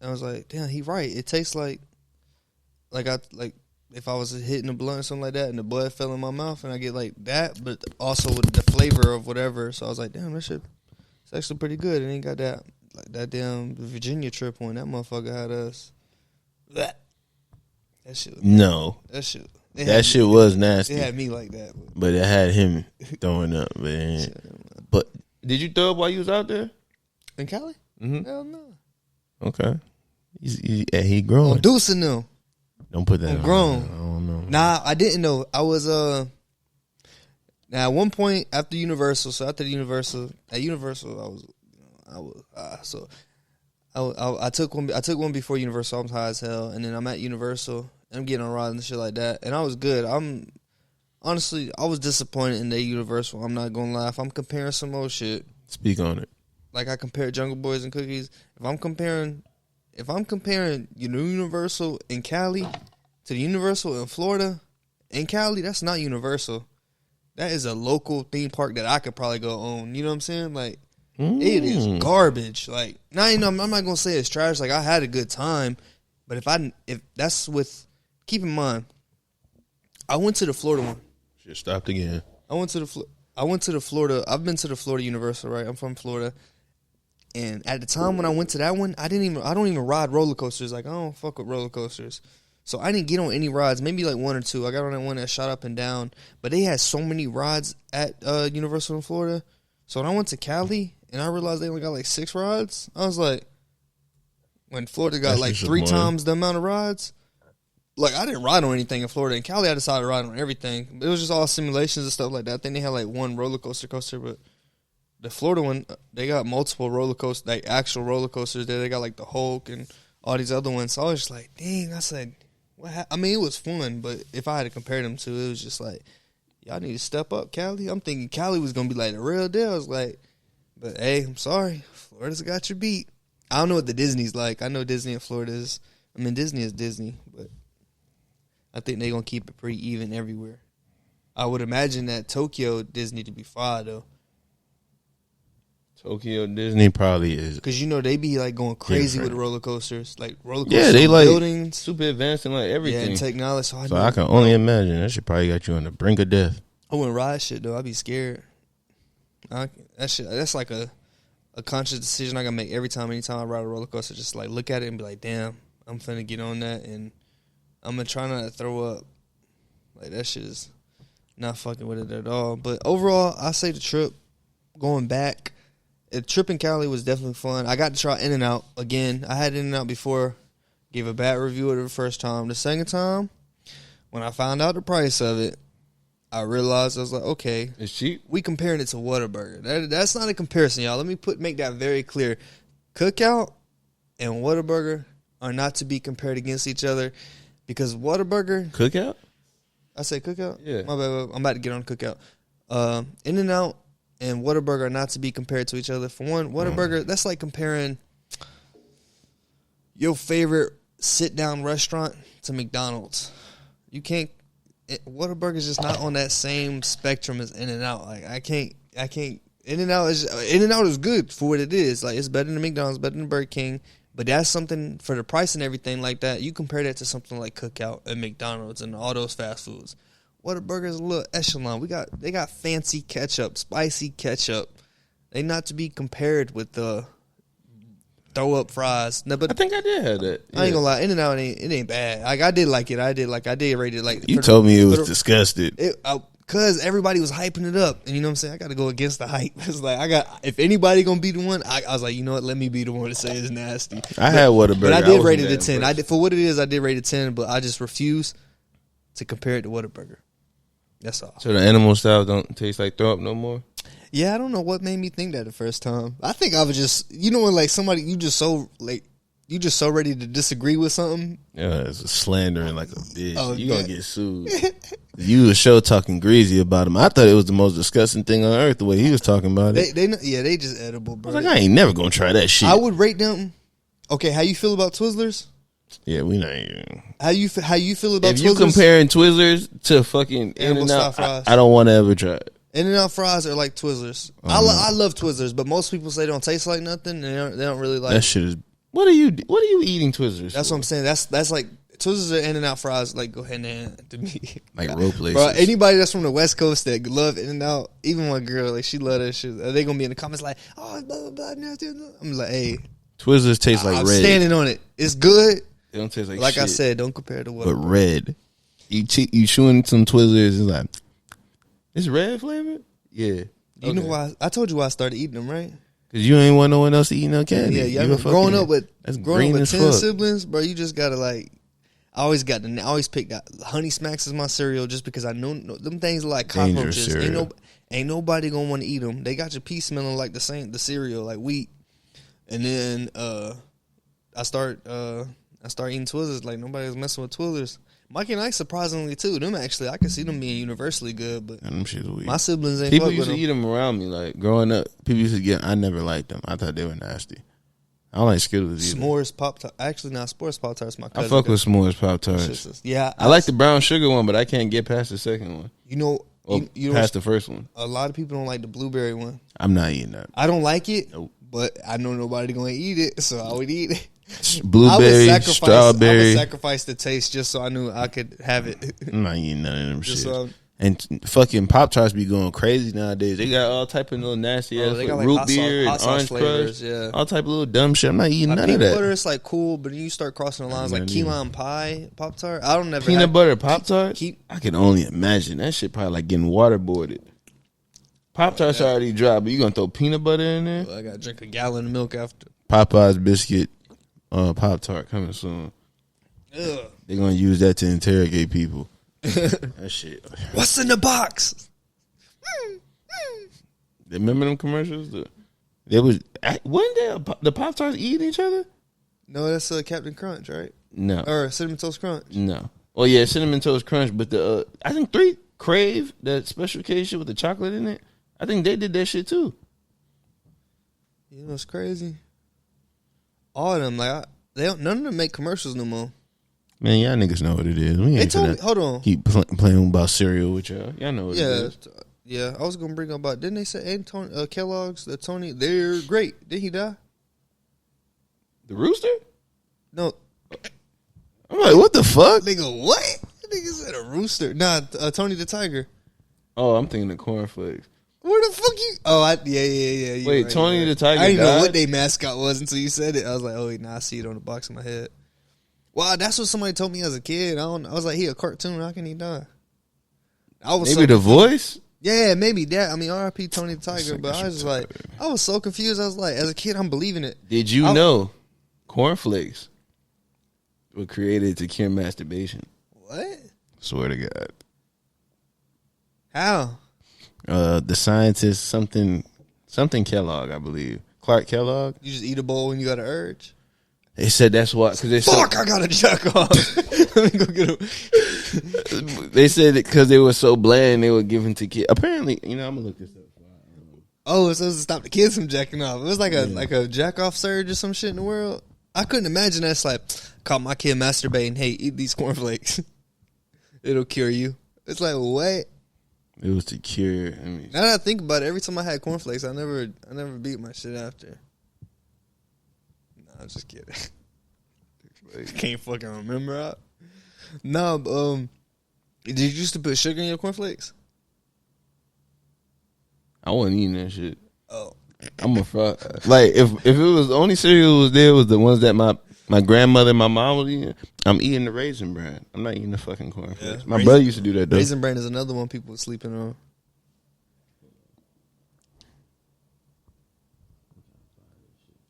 Speaker 2: was like, damn, he right. It tastes like if I was hitting a blunt or something like that, and the blood fell in my mouth, and I get like that, but also with the flavor of whatever. So I was like, damn, that shit, it's actually pretty good. And ain't got that like that damn Virginia trip one. That motherfucker had us. That shit.
Speaker 1: No,
Speaker 2: that shit.
Speaker 1: That shit was nasty.
Speaker 2: It had me like that,
Speaker 1: but it had him throwing up, man. But did you throw up while you was out there
Speaker 2: in Cali?
Speaker 1: Mm-hmm.
Speaker 2: Hell no.
Speaker 1: Okay, he growing.
Speaker 2: I'm deucing them.
Speaker 1: Don't put that.
Speaker 2: I'm grown.
Speaker 1: I don't know.
Speaker 2: Nah, I didn't know. I was Now at one point after Universal, at Universal, I took one. I took one before Universal. I'm high as hell, and then I'm at Universal. I'm getting on rides and shit like that, and I was good. Honestly, I was disappointed in the Universal. I'm not gonna lie. If I'm comparing some old shit,
Speaker 1: speak on it.
Speaker 2: Like I compared Jungle Boys and Cookies. If I'm comparing Universal in Cali to the Universal in Florida, in Cali, that's not Universal. That is a local theme park that I could probably go own. You know what I'm saying? Like, It is garbage. Like, I'm not gonna say it's trash. Like, I had a good time, but if that's with, keep in mind, I went to the Florida one.
Speaker 1: Shit stopped again.
Speaker 2: I went to the Florida. I've been to the Florida Universal, right? I'm from Florida. And at the time when I went to that one, I don't even ride roller coasters. Like, I don't fuck with roller coasters. So I didn't get on any rides, maybe like one or two. I got on that one that shot up and down. But they had so many rides at Universal in Florida. So when I went to Cali and I realized they only got like 6 rides, I was like, when Florida got like 3 times the amount of rides, like I didn't ride on anything in Florida. In Cali, I decided to ride on everything. It was just all simulations and stuff like that. I think they had like one roller coaster, but the Florida one, they got multiple roller coasters, like actual roller coasters there. They got like the Hulk and all these other ones. So I was just like, dang, I said, I mean, it was fun, but if I had to compare them to, it was just like, y'all need to step up, Cali. I'm thinking Cali was going to be like the real deal. I was like, but hey, I'm sorry. Florida's got your beat. I don't know what the Disney's like. I know Disney in Florida is, Disney is Disney, but I think they're going to keep it pretty even everywhere. I would imagine that Tokyo Disney to be fire, though.
Speaker 1: Tokyo Disney probably is,
Speaker 2: because they be like going crazy with roller coasters, like roller coasters.
Speaker 1: Yeah, they like
Speaker 2: buildings,
Speaker 1: super advanced and like everything.
Speaker 2: Yeah, and technology. So
Speaker 1: I can only imagine that shit probably got you on the brink of death.
Speaker 2: I wouldn't ride shit though. I'd be scared. That's like a conscious decision I gotta make anytime I ride a roller coaster. Just like look at it and be like, damn, I'm finna get on that, and I'm gonna try not to throw up. Like that shit is not fucking with it at all. But overall, I say the trip going back. The trip in Cali was definitely fun. I got to try In-N-Out again. I had In-N-Out before. Gave a bad review of it the first time. The second time, when I found out the price of it, I realized I was like, okay,
Speaker 1: it's cheap.
Speaker 2: We comparing it to Whataburger. That's not a comparison, y'all. Let me make that very clear. Cookout and Whataburger are not to be compared against each other, because Whataburger.
Speaker 1: Cookout?
Speaker 2: I say Cookout?
Speaker 1: Yeah.
Speaker 2: My bad. I'm about to get on Cookout. In-N-Out and Whataburger are not to be compared to each other. For one, Whataburger, that's like comparing your favorite sit-down restaurant to McDonald's. You can't. Whataburger is just not on that same spectrum as In-N-Out. Like I can't. In-N-Out is good for what it is. Like it's better than McDonald's, better than Burger King. But that's something for the price and everything like that. You compare that to something like Cookout and McDonald's and all those fast foods. Whataburger is a little echelon. They got fancy ketchup, spicy ketchup. They not to be compared with the throw up fries. No, but
Speaker 1: I think I did have that.
Speaker 2: I ain't gonna lie, In-N-Out it ain't bad. Like I did like it. I did rate it like.
Speaker 1: You told me it was disgusted.
Speaker 2: Cause everybody was hyping it up, and you know what I'm saying. I got to go against the hype. It's like if anybody gonna be the one, I was like, you know what? Let me be the one to say it's nasty.
Speaker 1: I had Whataburger,
Speaker 2: but I did rate it a 10. I did for what it is. I did rate it 10, but I just refuse to compare it to Whataburger. That's all.
Speaker 1: So the animal style don't taste like throw up no more?
Speaker 2: Yeah, I don't know what made me think that the first time. I think I was just, when like somebody you just so ready to disagree with something.
Speaker 1: Yeah, it's slandering like a bitch.
Speaker 2: Oh,
Speaker 1: you gonna get sued. You was show talking greasy about him. I thought it was the most disgusting thing on earth the way he was talking about it.
Speaker 2: They just edible, bro.
Speaker 1: I was like, I ain't never gonna try that shit.
Speaker 2: I would rate them. Okay, how you feel about Twizzlers?
Speaker 1: Yeah, we not even.
Speaker 2: How you feel about Twizzlers?
Speaker 1: If you comparing Twizzlers to fucking In-N-Out,
Speaker 2: fries.
Speaker 1: I don't want to ever try it.
Speaker 2: In-N-Out fries are like Twizzlers. I love Twizzlers, but most people say they don't taste like nothing. And they don't really like
Speaker 1: that shit. Is what are you eating Twizzlers?
Speaker 2: That's
Speaker 1: for?
Speaker 2: what I'm saying. That's like Twizzlers are In-N-Out fries. Like go hand in hand to me.
Speaker 1: Like rope laces.
Speaker 2: Bro, anybody that's from the West Coast that love In-N-Out, even my girl, like she love that shit. They gonna be in the comments like, oh, blah blah blah. I'm like, hey,
Speaker 1: Twizzlers taste like
Speaker 2: I'm
Speaker 1: red.
Speaker 2: standing on it. It's good.
Speaker 1: They don't taste like
Speaker 2: shit. I
Speaker 1: shit.
Speaker 2: said, don't compare to what.
Speaker 1: But red. You chewing some Twizzlers, it's like, it's red flavored? Yeah.
Speaker 2: You know why? I told you why I started eating them, right?
Speaker 1: Because you ain't want no one else to eat no candy.
Speaker 2: Yeah. Growing up with 10 siblings, bro, you just gotta like. I always picked out Honey Smacks as my cereal just because I know them things are like cockroaches. Ain't nobody gonna want to eat them. They got your pee smelling like the cereal, like wheat. And then I start eating Twizzlers. Like nobody was messing with Twizzlers. Mikey and Ike surprisingly too. Them actually, I could see them being universally good, but
Speaker 1: them shit's weird.
Speaker 2: My siblings ain't.
Speaker 1: People used to eat them around me. Like growing up, people used to get. I never liked them. I thought they were nasty. I don't like Skittles either.
Speaker 2: S'mores Pop Tarts. Actually, not S'mores Pop Tarts. My cousin.
Speaker 1: I fuck with S'mores Pop Tarts.
Speaker 2: Yeah,
Speaker 1: I like the brown sugar one, but I can't get past the second one.
Speaker 2: You
Speaker 1: past the first one.
Speaker 2: A lot of people don't like the blueberry one.
Speaker 1: I'm not eating that.
Speaker 2: I don't like it.
Speaker 1: Nope.
Speaker 2: But I know nobody gonna eat it, so I would eat it.
Speaker 1: Blueberry, strawberry.
Speaker 2: I would sacrifice the taste just so I knew I could have it.
Speaker 1: I'm not eating none of them shit. And fucking Pop Tarts be going crazy nowadays. They got all type of little nasty ass like root beer and orange flavors,
Speaker 2: yeah.
Speaker 1: All type of little dumb shit. I'm not eating none of that.
Speaker 2: Peanut butter is like cool, but you start crossing the lines like key lime pie Pop Tart. I don't never
Speaker 1: peanut butter Pop Tarts. I can only imagine that shit probably like getting waterboarded. Pop Tarts already dry, but you gonna throw peanut butter in there?
Speaker 2: Well, I gotta drink a gallon of milk after.
Speaker 1: Popeye's biscuit Pop Tart coming soon.
Speaker 2: Ugh.
Speaker 1: They're gonna use that to interrogate people. That shit.
Speaker 2: What's in the box?
Speaker 1: Remember them commercials? There was wasn't the Pop Tarts eating each other?
Speaker 2: No, that's Captain Crunch, right?
Speaker 1: No,
Speaker 2: or Cinnamon Toast Crunch.
Speaker 1: No. Oh yeah, Cinnamon Toast Crunch, but the I think 3 Crave, that special K shit with the chocolate in it. I think they did that shit too.
Speaker 2: You know what's crazy? All of them, like none of them make commercials no more.
Speaker 1: Man, y'all niggas know what it is. We ain't
Speaker 2: hold on.
Speaker 1: Keep playing about cereal with y'all. Y'all know what it is.
Speaker 2: Yeah, I was gonna bring up about. Didn't they say Kellogg's? Tony, they're great. Did he die?
Speaker 1: The rooster?
Speaker 2: No.
Speaker 1: I'm like, what the fuck?
Speaker 2: Nigga, what? Nigga said a rooster. Nah, Tony the Tiger.
Speaker 1: Oh, I'm thinking of cornflakes.
Speaker 2: Where the fuck you? Oh, yeah.
Speaker 1: Wait, right, Tony the Tiger.
Speaker 2: I didn't
Speaker 1: died?
Speaker 2: know what their mascot was until you said it. I was like, oh, wait, nah, I see it on the box of my head. Wow, that's what somebody told me as a kid. I was like, he a cartoon. How can he die?
Speaker 1: Maybe the voice?
Speaker 2: Yeah, maybe that. I mean, R.I.P. Tony the Tiger. But I was just like, I was so confused. I was like, as a kid, I'm believing it.
Speaker 1: Did you know cornflakes were created to cure masturbation?
Speaker 2: What?
Speaker 1: Swear to God.
Speaker 2: How?
Speaker 1: The scientist, something Kellogg, I believe. Clark Kellogg.
Speaker 2: You just eat a bowl when you got an urge?
Speaker 1: They said that's why.
Speaker 2: Fuck, I gotta jack off. Let me go get him.
Speaker 1: They said it because they were so bland, they were given to kids. Apparently, I'm gonna look this up.
Speaker 2: Oh, it's supposed to stop the kids from jacking off. It was like a jack off surge or some shit in the world. I couldn't imagine that's like, caught my kid masturbating. Hey, eat these cornflakes. It'll cure you. It's like, what?
Speaker 1: It was to cure.
Speaker 2: Now that I think about it, every time I had cornflakes, I never beat my shit after. No, I'm just kidding. Can't fucking remember. No, did you used to put sugar in your cornflakes?
Speaker 1: I wasn't eating that shit.
Speaker 2: Oh,
Speaker 1: I'm a fuck. Like if it was the only cereal was there was the ones that my grandmother and my mom was eating. I'm eating the Raisin Bran. I'm not eating the fucking cornflakes. My brother used to do that though.
Speaker 2: Raisin Bran is another one people were sleeping on.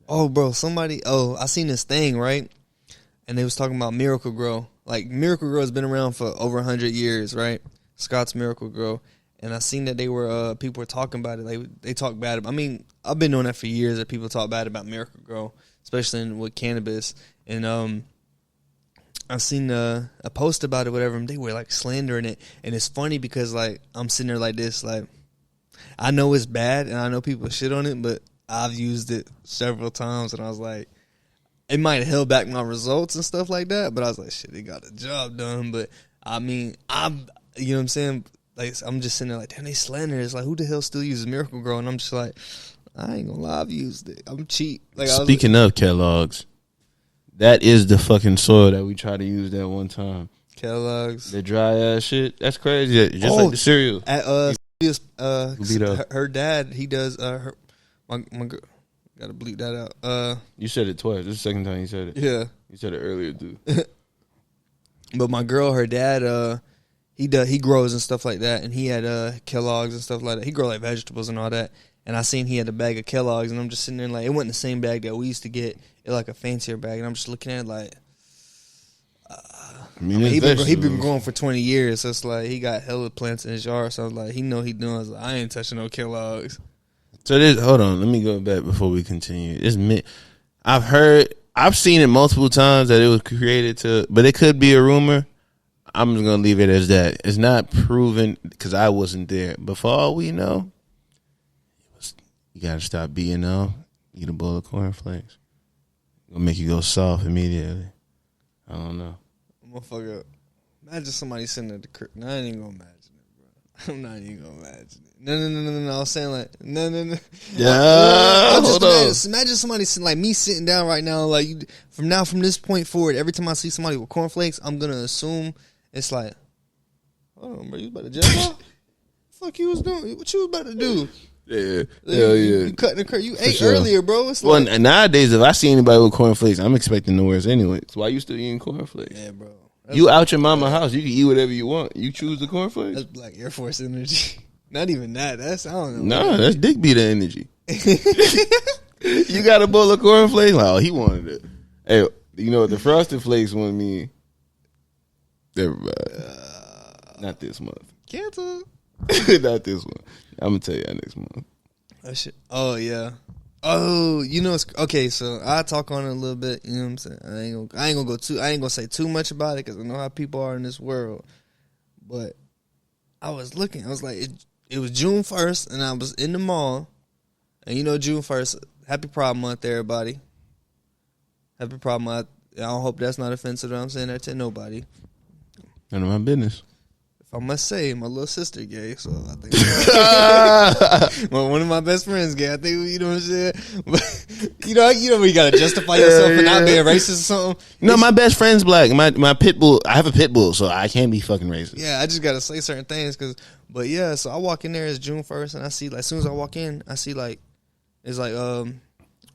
Speaker 2: Oh, bro, I seen this thing, right? And they was talking about Miracle Grow. Like, Miracle Grow has been around for over 100 years, right? Scott's Miracle Grow. And I seen that people were talking about it. Like, they talk bad about it. I mean, I've been knowing that for years that people talk bad about Miracle Grow, especially with cannabis. And I seen a post about it, whatever, and they were, like, slandering it. And it's funny because, like, I'm sitting there like this, like, I know it's bad and I know people shit on it, but I've used it several times, and I was like, it might have held back my results and stuff like that, but I was like, shit, it got the job done. But I mean, you know what I'm saying? Like, I'm just sitting there like, damn, they slander. It's like, who the hell still uses Miracle Grow? And I'm just like, I ain't gonna lie, I've used it. I'm cheap. Like,
Speaker 1: Speaking of Kellogg's, that is the fucking soil that we tried to use that one time.
Speaker 2: Kellogg's,
Speaker 1: the dry ass shit. That's crazy. Just like the cereal.
Speaker 2: At her dad, he does my girl. Gotta bleep that out.
Speaker 1: You said it twice. This is the second time you said it.
Speaker 2: Yeah.
Speaker 1: You said it earlier, dude.
Speaker 2: But my girl, her dad, he grows and stuff like that, and he had Kellogg's and stuff like that. He grow like vegetables and all that. And I seen he had a bag of Kellogg's, and I'm just sitting there like, it wasn't the same bag that we used to get. It like a fancier bag, and I'm just looking at it like, he been growing for 20 years, so it's like he got hella plants in his yard. So I was like, he know he doing. I was like, I ain't touching no Kellogg's.
Speaker 1: So hold on, let me go back before we continue. I've seen it multiple times that it was created but it could be a rumor. I'm just gonna leave it as that. It's not proven because I wasn't there. But for all we know, you gotta stop beating up. Eat a bowl of cornflakes. It'll make you go soft immediately. I don't know.
Speaker 2: Motherfucker, imagine somebody sitting at the crib. No, I ain't even gonna imagine it, bro. I'm not even gonna imagine it. No. I was saying like, no.
Speaker 1: Yeah, hold on.
Speaker 2: Imagine somebody sitting like me sitting down right now. Like from this point forward, every time I see somebody with cornflakes, I'm gonna assume it's like, hold on, bro, you about to jack off? Fuck you was doing? What you was about to do?
Speaker 1: Yeah, hell yeah.
Speaker 2: You cutting the curve. You ate earlier, bro. It's
Speaker 1: well, nowadays, if I see anybody with cornflakes, I'm expecting the worst anyway. So why you still eating cornflakes?
Speaker 2: Yeah, bro.
Speaker 1: You out your mama's house. You can eat whatever you want. You choose the cornflakes.
Speaker 2: That's Black Air Force energy. Not even that. That's, I don't know.
Speaker 1: Nah, that's dick beater energy. You got a bowl of cornflakes? Like, oh, he wanted it. Hey, you know what the Frosted Flakes want me? Everybody. Not this month.
Speaker 2: Cancel.
Speaker 1: Not this one. I'm going to tell you next month.
Speaker 2: That shit. Oh, yeah. Oh, you know, it's okay. So I talk on it a little bit. You know what I'm saying? I ain't gonna say too much about it because I know how people are in this world. But I was looking. I was like, it was June 1st, and I was in the mall. And you know, June 1st, Happy Pride Month, everybody. Happy Pride Month. I don't hope that's not offensive. I'm saying that to nobody.
Speaker 1: None of my business.
Speaker 2: If I must say, my little sister gay, so I think well, one of my best friends gay. I think, you know what I'm saying. But you know, when you gotta justify yourself for not being racist or something.
Speaker 1: No, my best friend's black. My pit bull. I have a pit bull, so I can't be fucking racist.
Speaker 2: Yeah, I just gotta say certain things, but yeah. So I walk in there, it's June 1st, and I see, like, as soon as I walk in, I see like it's like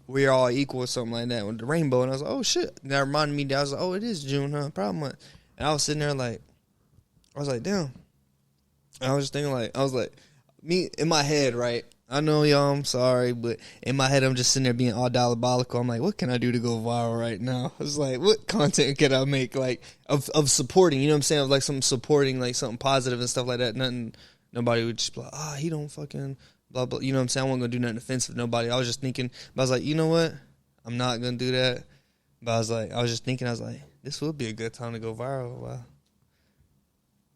Speaker 2: we're all equal or something like that with the rainbow, and I was like, oh shit. And that reminded me that I was like, oh, it is June, huh? Pride Month. And I was sitting there like. I was like, damn. And I was just thinking, like, me in my head, right? I know y'all, I'm sorry, but in my head, I'm just sitting there being all diabolical. I'm like, what can I do to go viral right now? I was like, what content can I make, like, of supporting, you know what I'm saying? Of, like, something supporting, like, something positive and stuff like that. Nobody would just be like, he don't fucking blah, blah. You know what I'm saying? I wasn't going to do nothing offensive to nobody. I was just thinking, but I was like, you know what? I'm not going to do that. But I was just thinking, this would be a good time to go viral. Wow.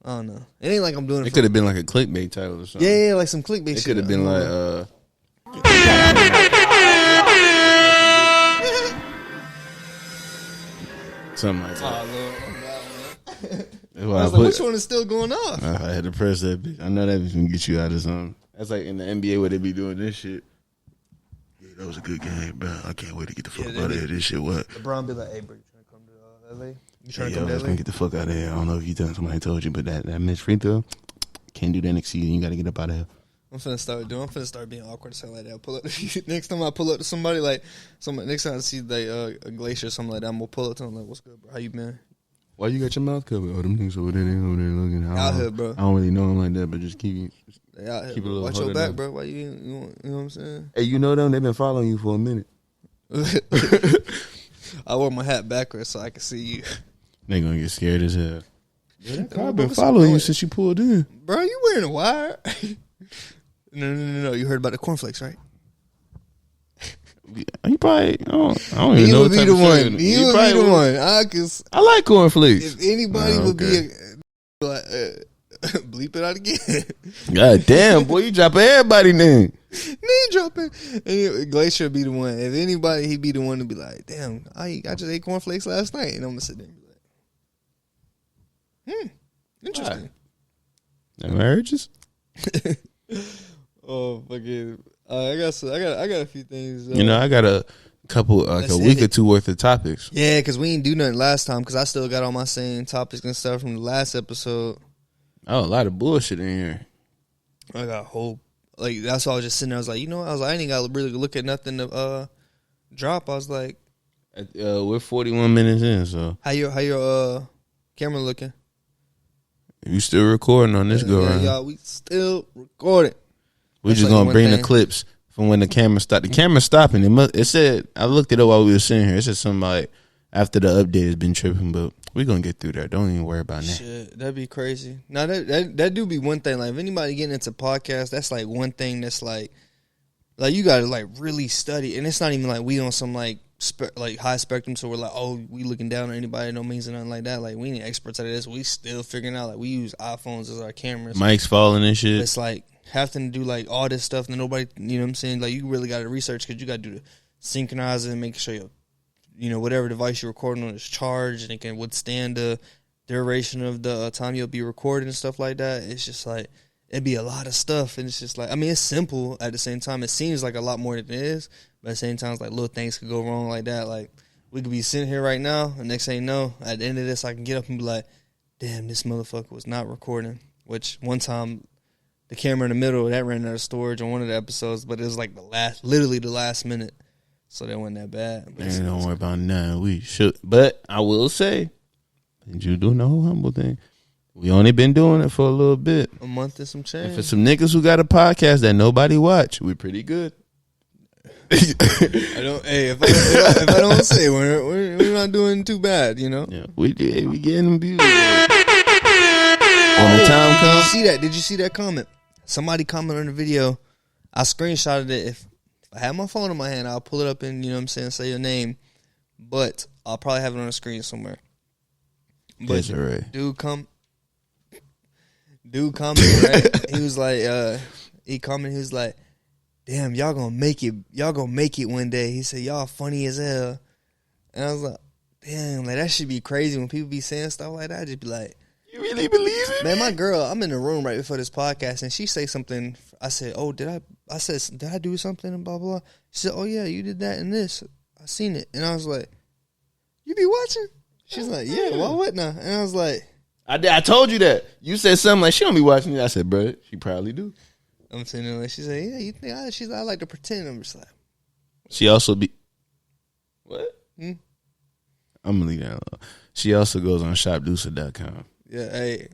Speaker 2: I don't know. It ain't like I'm doing it.
Speaker 1: It could have been like a clickbait title or something.
Speaker 2: Yeah, like some clickbait shit.
Speaker 1: It could have been like something like that.
Speaker 2: I was like, which one is still going off?
Speaker 1: I had to press that bitch. I know that bitch gonna get you out of something. That's like in the NBA where they be doing this shit. Yeah, that was a good game, bro. I can't wait to get the fuck out of here. This shit what?
Speaker 2: LeBron be like, hey, bro, you trying to come to LA? You trying to
Speaker 1: I
Speaker 2: come to
Speaker 1: was
Speaker 2: LA?
Speaker 1: gonna get the fuck out of here. I don't know if somebody told you, but that missed free throw, can't do that next season. You gotta get up out of here.
Speaker 2: I'm finna start being awkward or something like that. I'll pull up next time I pull up to somebody next time I see a glacier or something like that, I'm gonna pull up to them like, what's good, bro? How you been?
Speaker 1: Why you got your mouth covered? Oh, them niggas over there looking.
Speaker 2: Out here, bro.
Speaker 1: I don't really know them like that, but just keep
Speaker 2: out here,
Speaker 1: keep it a little.
Speaker 2: Watch your back, bro. Why you know what I'm saying?
Speaker 1: Hey, you know them? They've been following you for a minute.
Speaker 2: I wore my hat backwards so I can see you.
Speaker 1: They gonna get scared as hell. That car
Speaker 2: Bro,
Speaker 1: been
Speaker 2: what's
Speaker 1: following
Speaker 2: going-
Speaker 1: you since you pulled in.
Speaker 2: Bro, you wearing a wire? No. You heard about the cornflakes, right?
Speaker 1: You probably. I don't even
Speaker 2: He
Speaker 1: know.
Speaker 2: would
Speaker 1: what
Speaker 2: be
Speaker 1: type
Speaker 2: the
Speaker 1: of
Speaker 2: one.
Speaker 1: sugar-
Speaker 2: He
Speaker 1: you
Speaker 2: would
Speaker 1: probably
Speaker 2: be the
Speaker 1: would.
Speaker 2: one.
Speaker 1: I like cornflakes.
Speaker 2: If anybody would be
Speaker 1: okay.
Speaker 2: like, bleep it out again.
Speaker 1: God damn, boy, you dropping everybody name.
Speaker 2: Name dropping. Anyway, Glacier would be the one. If anybody, he'd be the one to be like, damn, I just ate cornflakes last night. And I'm going to sit there and be like, interesting.
Speaker 1: That marriages?
Speaker 2: Oh, fucking. I got a few things.
Speaker 1: You know, I got a couple, like
Speaker 2: Let's
Speaker 1: a week
Speaker 2: hit
Speaker 1: or
Speaker 2: it.
Speaker 1: two worth of topics.
Speaker 2: Yeah, because we didn't do nothing last time because I still got all my same topics and stuff from the last episode.
Speaker 1: Oh, a lot of bullshit in here.
Speaker 2: I got whole, like, that's why I was just sitting there. I was like, I ain't got to really look at nothing to drop. I was like,
Speaker 1: We're 41 minutes in, so
Speaker 2: how your camera looking?
Speaker 1: you still recording on this go around.
Speaker 2: Y'all, we still recording.
Speaker 1: We're
Speaker 2: That's
Speaker 1: just
Speaker 2: like
Speaker 1: gonna
Speaker 2: one
Speaker 1: bring the
Speaker 2: thing.
Speaker 1: clips from when the camera stopped. The camera's stopping. It said, I looked it up while we were sitting here. It said something like after the update has been tripping, but we're gonna get through that. Don't even worry about that.
Speaker 2: Shit, that'd be crazy. Now that do be one thing. Like if anybody getting into podcasts, that's like one thing that's like you gotta like really study. And it's not even like we on some like high spectrum, so we're like, oh, we looking down on anybody, no means or nothing like that. Like we ain't experts at this. We still figuring out. Like we use iPhones as our cameras.
Speaker 1: Mike's falling and shit.
Speaker 2: It's like having to do like all this stuff and nobody, you know what I'm saying? Like you really got to research because you got to do the synchronize it and make sure your, whatever device you're recording on is charged and it can withstand the duration of the time you'll be recording and stuff like that. It's just like, it'd be a lot of stuff. And it's just like, I mean, it's simple at the same time. It seems like a lot more than it is, but at the same time, it's like little things could go wrong like that. Like we could be sitting here right now and next thing you know, at the end of this, I can get up and be like, damn, this motherfucker was not recording. Which one time, the camera in the middle, that ran out of storage on one of the episodes, but it was like literally the last minute. So that wasn't that bad. But
Speaker 1: Man, don't worry about nothing. We should, but I will say, you doing the whole humble thing. We only been doing it for a little bit.
Speaker 2: a month and some change.
Speaker 1: And for some niggas who got a podcast that nobody watch, we pretty good.
Speaker 2: I don't. Hey, if I don't say we're not doing too bad, you know.
Speaker 1: Yeah, we getting them views. When the time comes,
Speaker 2: Did you see that comment? Somebody commented on the video. I screenshotted it. If I had my phone in my hand, I'll pull it up and, you know what I'm saying, say your name. But I'll probably have it on the screen somewhere. But
Speaker 1: Desiree.
Speaker 2: dude commented, right? He was like, he was like, damn, y'all gonna make it one day. He said, y'all funny as hell. And I was like, damn, like that should be crazy when people be saying stuff like that. I'd just be like,
Speaker 1: You really believe it?
Speaker 2: man, my girl, I'm in the room right before this podcast, and she say something. I said, "Oh, did I do something?" And blah blah. She said, "Oh yeah, you did that and this. I seen it." And I was like, "You be watching?" She's like, "Yeah, why wouldn't I?" And I was like,
Speaker 1: I told you that. You said something like she don't be watching it. I said, bro, she probably do.
Speaker 2: "I'm sitting there." Like, she said, "Yeah, you think?" She's like, "I like to pretend." I'm just like,
Speaker 1: She also be what?
Speaker 2: Hmm?
Speaker 1: I'm gonna leave that alone. She also goes on shopdusa.com.
Speaker 2: "Yeah, hey,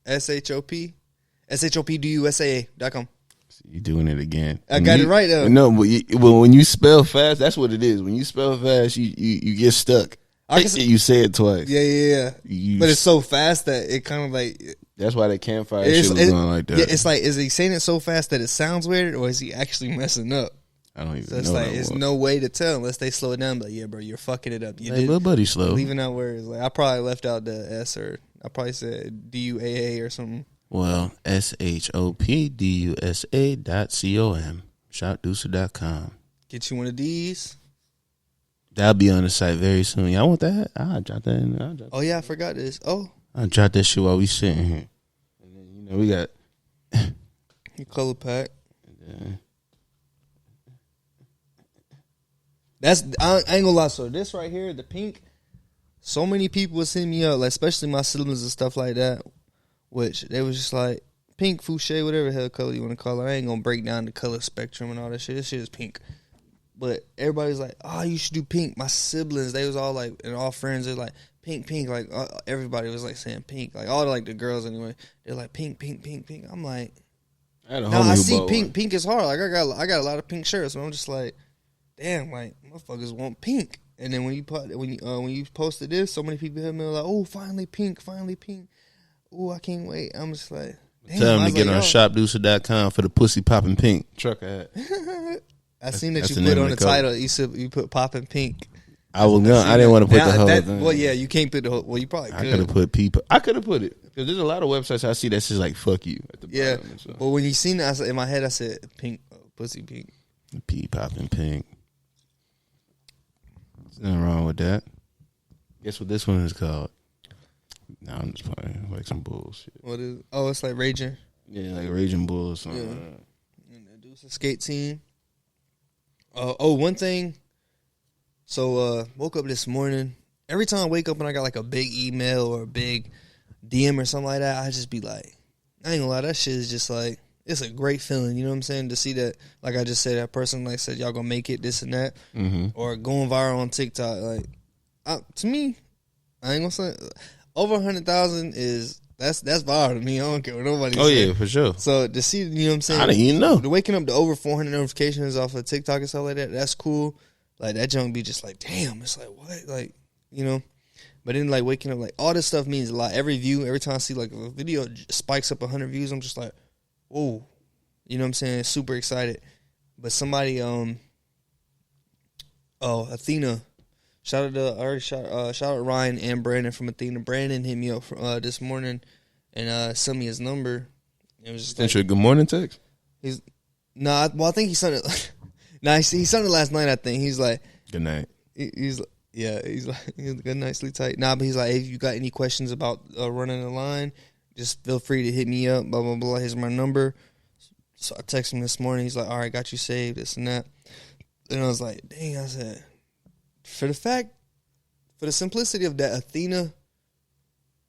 Speaker 2: shopdusa.com."
Speaker 1: You doing it again?
Speaker 2: I got it right though.
Speaker 1: No, but when you spell fast, that's what it is. When you spell fast, you get stuck. You say it twice.
Speaker 2: Yeah.
Speaker 1: You-
Speaker 2: But it's so fast that it kind of like
Speaker 1: that's why that campfire shit was going like that.
Speaker 2: Yeah, it's like, is he saying it so fast that it sounds weird, or is he actually messing up?
Speaker 1: I don't even
Speaker 2: So it's
Speaker 1: know.
Speaker 2: like,
Speaker 1: that
Speaker 2: there's
Speaker 1: one.
Speaker 2: no way to tell unless they slow it down. But yeah, bro, you're fucking it up. You
Speaker 1: Hey, little buddy, slow.
Speaker 2: leaving out words. Like I probably left out the S, or I probably said DUAA or something.
Speaker 1: Well, SHOPDUSA.com. Shopdeucer.com.
Speaker 2: Get you one of these.
Speaker 1: That'll be on the site very soon. Y'all want that? I'll drop that in.
Speaker 2: Oh, yeah, I forgot this. Oh.
Speaker 1: I'll drop that shit while we sitting here. And then, you know, we got...
Speaker 2: Your color pack.
Speaker 1: Yeah.
Speaker 2: That's I ain't gonna lie. So this right here, the pink, so many people was hitting me up, like especially my siblings and stuff like that, which they was just like pink, fuchsia, whatever the hell color you want to call it. I ain't gonna break down the color spectrum and all that shit. This shit is pink. But everybody's like, oh, you should do pink. My siblings, they was all like, and all friends, they're like, pink, pink. Like everybody was like saying pink. Like all like the girls anyway, they're like pink, pink, pink, pink. I'm like, no, I see pink. Pink is hard. Like I got a lot of pink shirts, and I'm just like, damn, like motherfuckers want pink. And then when you posted this, so many people hit me like, oh, finally pink. Oh, I can't wait. I'm just like, damn.
Speaker 1: Tell them to get on shopdeucer.com for the pussy popping pink trucker hat.
Speaker 2: I seen that you put on the title. You put popping pink.
Speaker 1: I didn't want to put the whole thing.
Speaker 2: Well, yeah, you can't put the whole. Well, you probably could.
Speaker 1: I could have put people. I could have put it because there's a lot of websites I see that's just like fuck you at the bottom.
Speaker 2: Yeah, but when you seen it, in my head I said pink, pussy pink.
Speaker 1: Pee popping pink. There's nothing wrong with that. Guess what this one is called? Nah, I'm just playing like some bullshit.
Speaker 2: What is? Oh, it's like Raging.
Speaker 1: Yeah, like Raging Bull or something.
Speaker 2: Yeah. And the Deuce skate team. One thing. So, woke up this morning. Every time I wake up and I got like a big email or a big DM or something like that, I just be like, I ain't gonna lie, that shit is just like, it's a great feeling, you know what I'm saying? To see that, like I just said, that person like said, y'all gonna make it, this and that, or going viral on TikTok. Like, to me, I ain't gonna say, over 100,000 is, that's viral to me. I don't care what nobody says.
Speaker 1: Yeah, for sure.
Speaker 2: So to see, you know what I'm saying?
Speaker 1: I didn't even know.
Speaker 2: Waking up to over 400 notifications off of TikTok and stuff like that, that's cool. Like, that junk be just like, damn, it's like, what? Like, you know? But then, like, waking up, like, all this stuff means a lot. Every view, every time I see, like, a video spikes up 100 views, I'm just like, whoa. You know what I'm saying? Super excited. But somebody, Athena. Shout out Ryan and Brandon from Athena. Brandon hit me up this morning and sent me his number. It was just
Speaker 1: sent you a good morning text?
Speaker 2: I think he sent it. He sent it last night, I think. He's like,
Speaker 1: good night.
Speaker 2: He's like, good night, sleep tight. But he's like, hey, if you got any questions about running the line, just feel free to hit me up, blah, blah, blah. Here's my number. So I texted him this morning. He's like, all right, got you saved, this and that. And I was like, dang, I said, for the simplicity of that, Athena,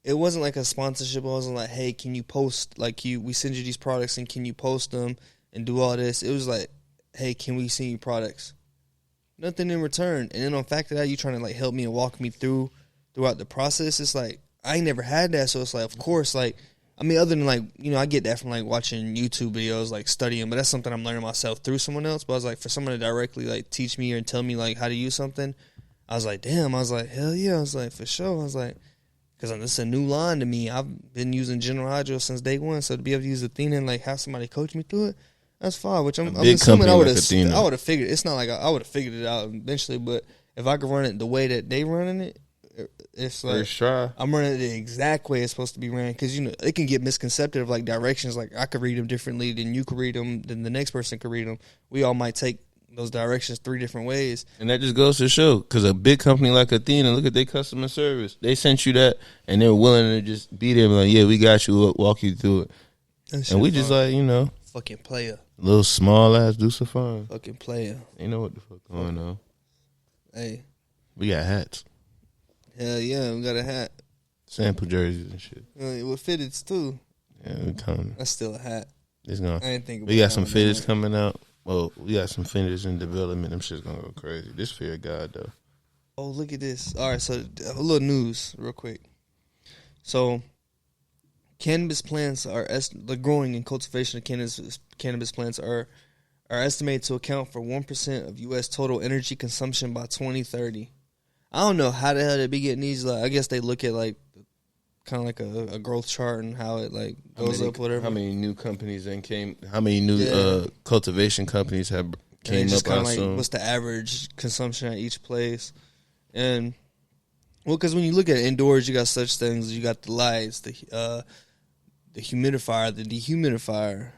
Speaker 2: it wasn't like a sponsorship. It wasn't like, hey, can you post, like, we send you these products and can you post them and do all this? It was like, hey, can we send you products? Nothing in return. And then on fact of that, you trying to like help me and walk me throughout the process. It's like, I ain't never had that. So it's like, of course, like, I mean, other than like, you know, I get that from like watching YouTube videos, like studying, but that's something I'm learning myself through someone else. But I was like, for someone to directly like teach me or tell me like how to use something, I was like, damn. I was like, hell yeah. I was like, for sure. I was like, because this is a new line to me. I've been using General Hydro since day one. So to be able to use Athena and like have somebody coach me through it, that's fine. Which I'm assuming I would have figured. It's not like I would have figured it out eventually, but if I could run it the way that they running it, it's like
Speaker 1: first try.
Speaker 2: I'm running it the exact way it's supposed to be ran, because you know it can get misconcepted of like directions. Like I could read them differently than you could read them, than the next person could read them. We all might take those directions 3 different ways, and
Speaker 1: that just goes to show, because a big company like Athena, look at their customer service. They sent you that, and they're willing to just be there and be like, yeah, we got you. We'll walk you through it, and we just like, you know,
Speaker 2: fucking player.
Speaker 1: Little small ass Deuce of Fun.
Speaker 2: Fucking player.
Speaker 1: Ain't know what the fuck going on.
Speaker 2: Hey.
Speaker 1: We got hats.
Speaker 2: Hell yeah, we got a hat.
Speaker 1: Sample jerseys and shit.
Speaker 2: With fitteds too.
Speaker 1: Yeah, we coming.
Speaker 2: That's still a hat.
Speaker 1: It's gonna.
Speaker 2: I didn't think about
Speaker 1: we got some fitteds coming out. Well, we got some fitteds in development. Them shit's gonna go crazy. This fear of God though.
Speaker 2: Oh, look at this. All right, so a little news real quick. So cannabis plants the growing and cultivation of cannabis plants are estimated to account for 1% of U.S. total energy consumption by 2030. I don't know how the hell they be getting these. Like, I guess they look at like kind of like a growth chart and how it like goes up, whatever.
Speaker 1: How many new companies then came? How many new cultivation companies have came up?
Speaker 2: Kind of like what's the average consumption at each place? And Well, because when you look at indoors, you got such things. You got the lights, the humidifier, the dehumidifier,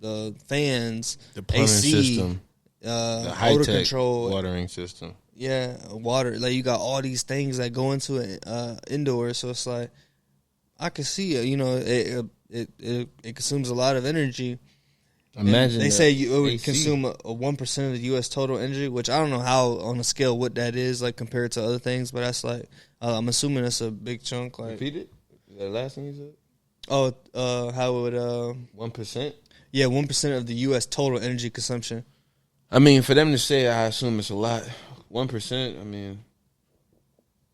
Speaker 2: the fans,
Speaker 1: The plumbing
Speaker 2: AC,
Speaker 1: system, the
Speaker 2: odor
Speaker 1: high-tech
Speaker 2: control,
Speaker 1: watering system.
Speaker 2: yeah, water. Like you got all these things that go into it indoors. So it's like I can see it. You know, it consumes a lot of energy.
Speaker 1: Imagine
Speaker 2: they say it would
Speaker 1: AC.
Speaker 2: consume a 1% of the U.S. total energy, which I don't know how on a scale what that is like compared to other things, but that's like I'm assuming that's a big chunk. Like,
Speaker 1: Repeat it. Is that the last thing you said?
Speaker 2: How would
Speaker 1: 1%.
Speaker 2: yeah, 1% of the U.S. total energy consumption.
Speaker 1: I mean, for them to say, I assume it's a lot. 1%. I mean,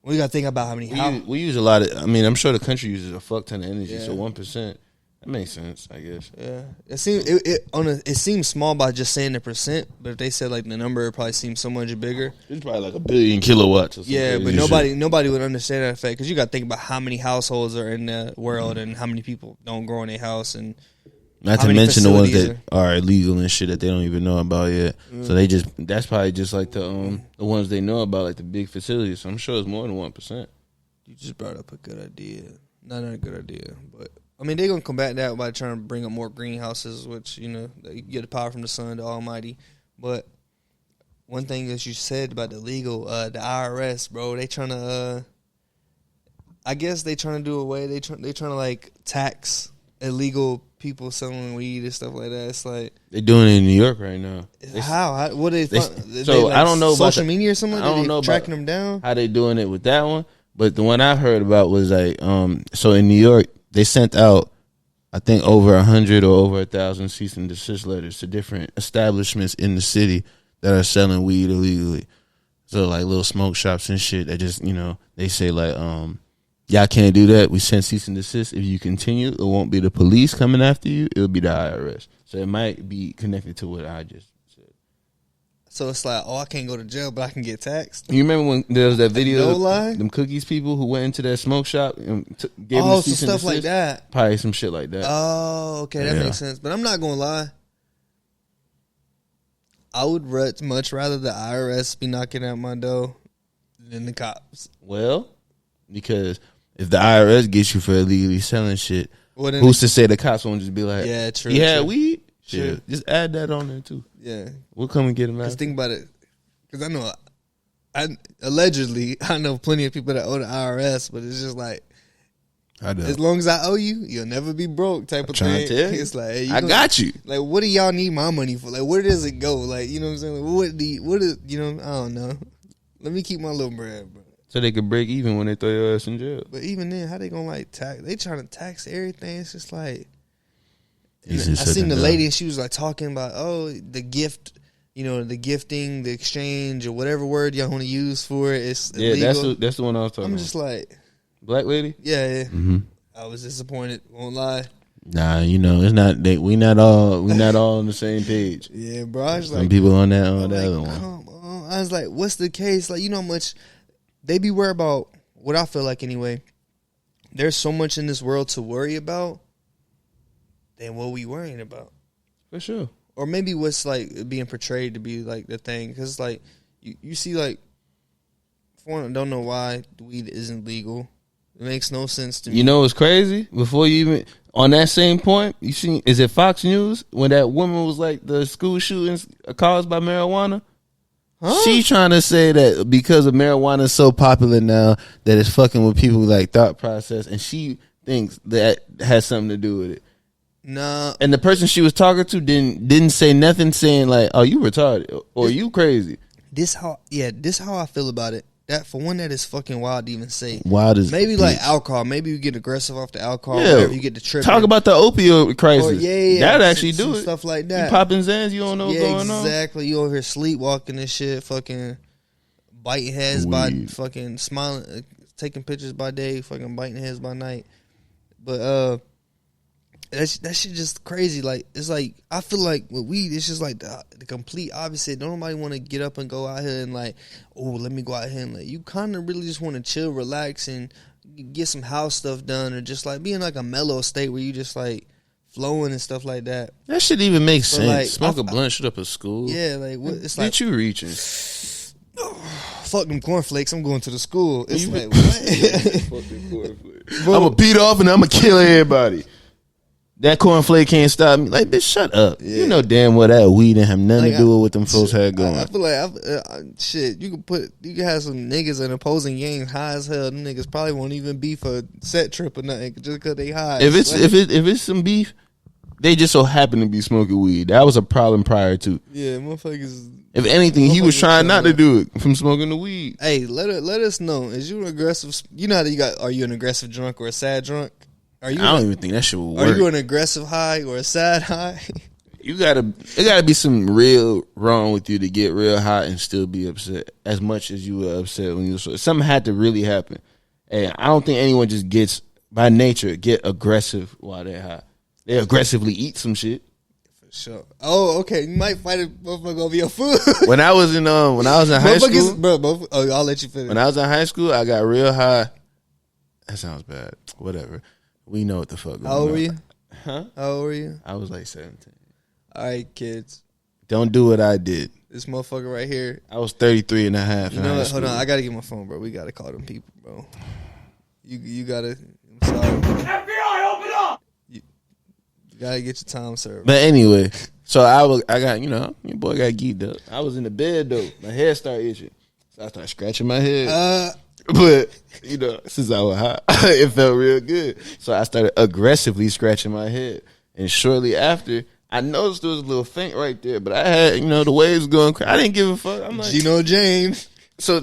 Speaker 2: We got to think about how many
Speaker 1: we use a lot of. I mean, I'm sure the country uses a fuck ton of energy.
Speaker 2: Yeah.
Speaker 1: So 1%, that makes sense, I guess.
Speaker 2: Yeah, it seems small by just saying the percent, but if they said like the number, it probably seems so much bigger.
Speaker 1: It's probably like 1 billion kilowatts. Or
Speaker 2: Yeah,
Speaker 1: something.
Speaker 2: but nobody would understand that effect because you got to think about how many households are in the world and how many people don't grow in their house and
Speaker 1: Not
Speaker 2: how
Speaker 1: to
Speaker 2: many
Speaker 1: mention the ones
Speaker 2: facilities
Speaker 1: that are illegal and shit that they don't even know about yet. So that's probably just like the ones they know about, like the big facilities. So I'm sure it's more than 1%.
Speaker 2: You just brought up a good idea. Not a good idea, but I mean they're gonna combat that by trying to bring up more greenhouses, which you get the power from the sun, the Almighty. But one thing that you said about the legal, the IRS, bro, they trying to. I guess they trying to do away. They trying to like tax illegal people selling weed and stuff like that. It's like
Speaker 1: They're doing it in New York right now.
Speaker 2: how what they
Speaker 1: so I don't know about
Speaker 2: social media or something.
Speaker 1: I don't know
Speaker 2: tracking
Speaker 1: about
Speaker 2: them down.
Speaker 1: how they doing it with that one, but the one I heard about was like so in New York they sent out I think over 100 or over 1,000 cease and desist letters to different establishments in the city that are selling weed illegally. So like little smoke shops and shit that just they say like y'all can't do that. We send cease and desist. If you continue, it won't be the police coming after you. It'll be the IRS. So it might be connected to what I just said.
Speaker 2: So it's like, I can't go to jail, but I can get taxed.
Speaker 1: You remember when there was that video
Speaker 2: No
Speaker 1: of
Speaker 2: lie?
Speaker 1: them cookies people who went into that smoke shop and gave them
Speaker 2: Oh,
Speaker 1: the
Speaker 2: some
Speaker 1: cease and
Speaker 2: stuff like
Speaker 1: desist?
Speaker 2: that.
Speaker 1: Probably some shit like that.
Speaker 2: Oh, okay, that
Speaker 1: Yeah.
Speaker 2: makes sense. But I'm not gonna lie. I would much rather the IRS be knocking at my door than the cops.
Speaker 1: Well, because if the IRS gets you for illegally selling shit,
Speaker 2: Well, then
Speaker 1: who's to say the cops won't just be like,
Speaker 2: Yeah, true,
Speaker 1: you had
Speaker 2: true.
Speaker 1: weed?
Speaker 2: True.
Speaker 1: Shit, just add that on there too.
Speaker 2: yeah.
Speaker 1: We'll come and get them
Speaker 2: Because
Speaker 1: out.
Speaker 2: think about it. Because I know, allegedly, I know plenty of people that owe the IRS, but it's just like,
Speaker 1: I know.
Speaker 2: as long as I owe you, you'll never be broke type of
Speaker 1: Trying
Speaker 2: thing.
Speaker 1: to tell you.
Speaker 2: It's like, hey,
Speaker 1: I got you.
Speaker 2: Like, what do y'all need my money for? Like, where does it go? Like, you know what I'm saying? Like, what is, I don't know. Let me keep my little bread, bro.
Speaker 1: So they could break even when they throw your ass in jail.
Speaker 2: But even then, how they gonna like tax? They trying to tax everything. It's just like, I
Speaker 1: It's just
Speaker 2: seen the
Speaker 1: shutting
Speaker 2: lady and she was like talking about, the gift, the gifting, the exchange, or whatever word y'all want to use for it. It's
Speaker 1: Yeah,
Speaker 2: illegal.
Speaker 1: that's the one I was talking
Speaker 2: I'm
Speaker 1: about.
Speaker 2: just like,
Speaker 1: Black lady?
Speaker 2: yeah.
Speaker 1: Mm-hmm.
Speaker 2: I was disappointed. Won't lie.
Speaker 1: Nah, it's not. We not all on the same page.
Speaker 2: Yeah, bro. I was
Speaker 1: Some
Speaker 2: like,
Speaker 1: people on that
Speaker 2: I'm
Speaker 1: on the
Speaker 2: like,
Speaker 1: other one.
Speaker 2: come on. I was like, what's the case? Like, you know how much they be worried about, what I feel like anyway. There's so much in this world to worry about than what we worrying about.
Speaker 1: For sure.
Speaker 2: Or maybe what's like being portrayed to be like the thing. Because like, you see like, for one, I don't know why weed isn't legal. It makes no sense to me.
Speaker 1: You know what's crazy? Before you even on that same point, you seen is it Fox News when that woman was like the school shootings caused by marijuana?
Speaker 2: Huh?
Speaker 1: She trying to say that because of marijuana is so popular now that it's fucking with people like thought process, and she thinks that has something to do with it.
Speaker 2: Nah.
Speaker 1: And the person she was talking to didn't say nothing, saying like, "Oh, you retarded or you crazy."
Speaker 2: This how I feel about it. That for one, that is fucking wild to even say.
Speaker 1: Wild as
Speaker 2: Maybe
Speaker 1: bitch.
Speaker 2: like alcohol. Maybe you get aggressive off the alcohol.
Speaker 1: Yeah.
Speaker 2: Whatever, you get the trip.
Speaker 1: Talk about the opioid crisis.
Speaker 2: Or, yeah.
Speaker 1: That'd actually
Speaker 2: some
Speaker 1: do it.
Speaker 2: stuff like that.
Speaker 1: You popping Zans, you don't know what's
Speaker 2: Yeah,
Speaker 1: going on.
Speaker 2: exactly. You over here sleepwalking and shit, fucking biting heads by
Speaker 1: Weed.
Speaker 2: fucking smiling, taking pictures by day, fucking biting heads by night. But that shit just crazy. Like, it's like, I feel like with weed, it's just like the complete opposite. Don't nobody want to get up and go out here and like, oh, let me go out here and like, you kind of really just want to chill, relax, and get some house stuff done, or just like be in like a mellow state where you just like flowing and stuff like that.
Speaker 1: That shit even makes sense.
Speaker 2: like,
Speaker 1: Smoke a blunt shit up at school.
Speaker 2: Yeah, like what, it's like
Speaker 1: Bitch, you reaching.
Speaker 2: fuck them cornflakes. I'm going to the school. It's like, what?
Speaker 1: Fucking cornflakes. I'm gonna beat off and I'm gonna kill everybody. That cornflake can't stop me. Like, bitch, shut up. Yeah. You know damn well that weed didn't have nothing to do with what them folks had going.
Speaker 2: I feel like, shit, you can have some niggas in opposing gangs high as hell. Them niggas probably won't even be for a set trip or nothing just because they high.
Speaker 1: If it's some beef, they just so happen to be smoking weed. That was a problem prior to.
Speaker 2: Yeah, motherfuckers.
Speaker 1: If anything, he was trying not to do it from smoking the weed.
Speaker 2: Hey, let us know. Is you an aggressive? You know how you got? Are you an aggressive drunk or a sad drunk? I don't
Speaker 1: even think that shit will work.
Speaker 2: Are you an aggressive high or a sad high?
Speaker 1: It gotta be something real wrong with you to get real high and still be upset as much as you were upset when you were. Something had to really happen. And I don't think anyone just gets, by nature, get aggressive while they're high. They aggressively eat some shit.
Speaker 2: For sure. Oh, okay. You might fight a motherfucker over your food.
Speaker 1: When I was in high school,
Speaker 2: bro, I'll let you finish.
Speaker 1: When I was in high school, I got real high. That sounds bad. Whatever. We know what the fuck.
Speaker 2: How old were you?
Speaker 1: Huh?
Speaker 2: How old were you?
Speaker 1: I was like 17.
Speaker 2: All right, kids.
Speaker 1: Don't do what I did.
Speaker 2: This motherfucker right here.
Speaker 1: I was 33 and a half.
Speaker 2: You know what? Hold on. I got to get my phone, bro. We got to call them people, bro. You got to. I'm sorry. FBI, open up! You got to get your time served.
Speaker 1: But anyway, so I got, your boy got geeked up. I was in the bed, though. My head started itching. So I started scratching my head. But, since I was high, it felt real good. So I started aggressively scratching my head. And shortly after, I noticed there was a little faint right there. But I had, the waves going crazy. I didn't give a fuck. I'm like,
Speaker 2: Gino James.
Speaker 1: So,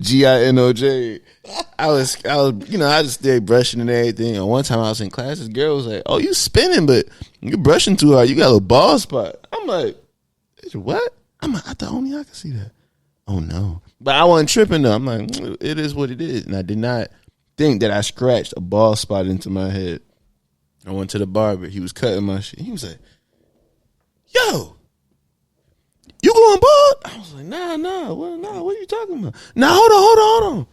Speaker 1: Ginoj. I was, I just stayed brushing and everything. And one time I was in class, this girl was like, "Oh, you spinning, but you're brushing too hard. You got a little bald spot." I'm like, "What?" I'm like, "I thought only I could see that." Oh no. But I wasn't tripping though. I'm like, it is what it is. And I did not think that I scratched a bald spot into my head. I went to the barber. He was cutting my shit. He was like, "Yo, you going bald?" I was like, nah. What are you talking about? Nah, hold on.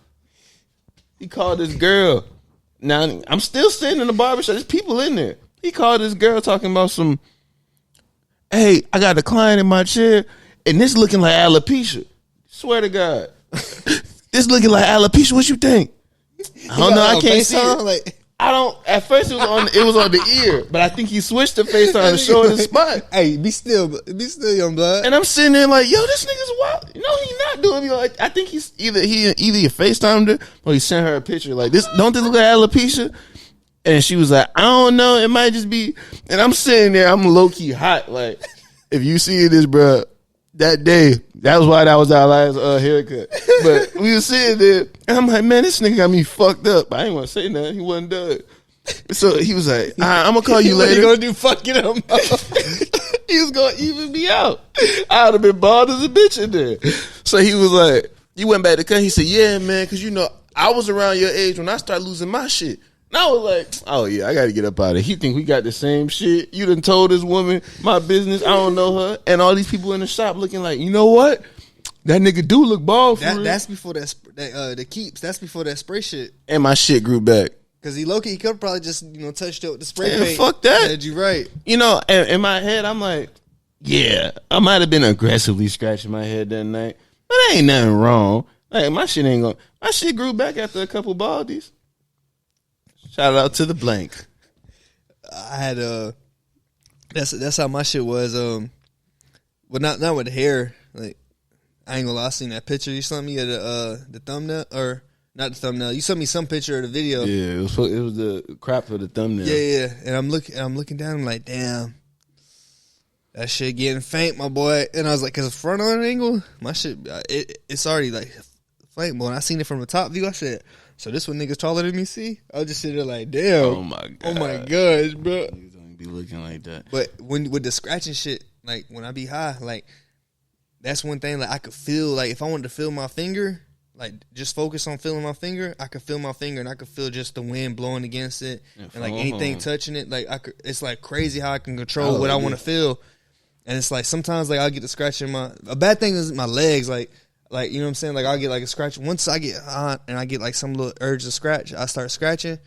Speaker 1: He called this girl. Now, I'm still sitting in the barbershop. There's people in there. He called this girl talking about some, "Hey, I got a client in my chair, and this looking like alopecia." Swear to God. This looking like alopecia. What you think? I don't know. I can't see it. I don't. At first, it was on the ear, but I think he switched to FaceTime to show the spot.
Speaker 2: Hey, be still, young blood.
Speaker 1: And I'm sitting there like, yo, this nigga's wild. No, he's not doing me. Like, I think he's either he FaceTimed her or he sent her a picture like this. Don't this look like alopecia? And she was like, I don't know. It might just be. And I'm sitting there. I'm low key hot. Like, if you see this, bro. That day, that was why that was our last haircut. But we was sitting there, and I'm like, man, this nigga got me fucked up. I ain't want to say nothing. He wasn't done. So he was like, I'm going to call you later.
Speaker 2: What you going to do fucking him up?
Speaker 1: He was going to even me out. I would have been bald as a bitch in there. So he was like, he went back to cut. He said, yeah, man, because, I was around your age when I started losing my shit. And I was like, oh, yeah, I got to get up out of here. He think we got the same shit. You done told this woman my business. I don't know her. And all these people in the shop looking like, you know what? That nigga do look bald for real.
Speaker 2: That's before the keeps. That's before that spray shit.
Speaker 1: And my shit grew back.
Speaker 2: Because he could have probably just, touched it with the spray paint.
Speaker 1: Fuck that.
Speaker 2: Said you right.
Speaker 1: In my head, I'm like, yeah, I might have been aggressively scratching my head that night. But ain't nothing wrong. Like, my shit grew back after a couple baldies. Shout out to the blank.
Speaker 2: I had that's how my shit was. But not with the hair. Like, I ain't gonna lie, I seen that picture you sent me of the thumbnail, or not the thumbnail. You sent me some picture of the video.
Speaker 1: Yeah, it was the crap for the thumbnail.
Speaker 2: Yeah. And I'm looking down. I'm like, damn, that shit getting faint, my boy. And I was like, 'cause the front on angle, my shit, it's already like faint. But when I seen it from the top view, I said, so this one niggas taller than me, see? I was just sitting there like, damn.
Speaker 1: Oh my God.
Speaker 2: Oh my gosh, bro.
Speaker 1: Niggas don't be looking like that.
Speaker 2: But with the scratching shit, like when I be high, like that's one thing like I could feel, like if I wanted to feel my finger, like just focus on feeling my finger, I could feel my finger and I could feel just the wind blowing against it and like anything touching it. Like it's like crazy how I can control what I want to feel. And it's like sometimes like I'll get the scratch in a bad thing is my legs, like you know what I'm saying? Like I'll get like a scratch. Once I get hot and I get like some little urge to scratch, I start scratching.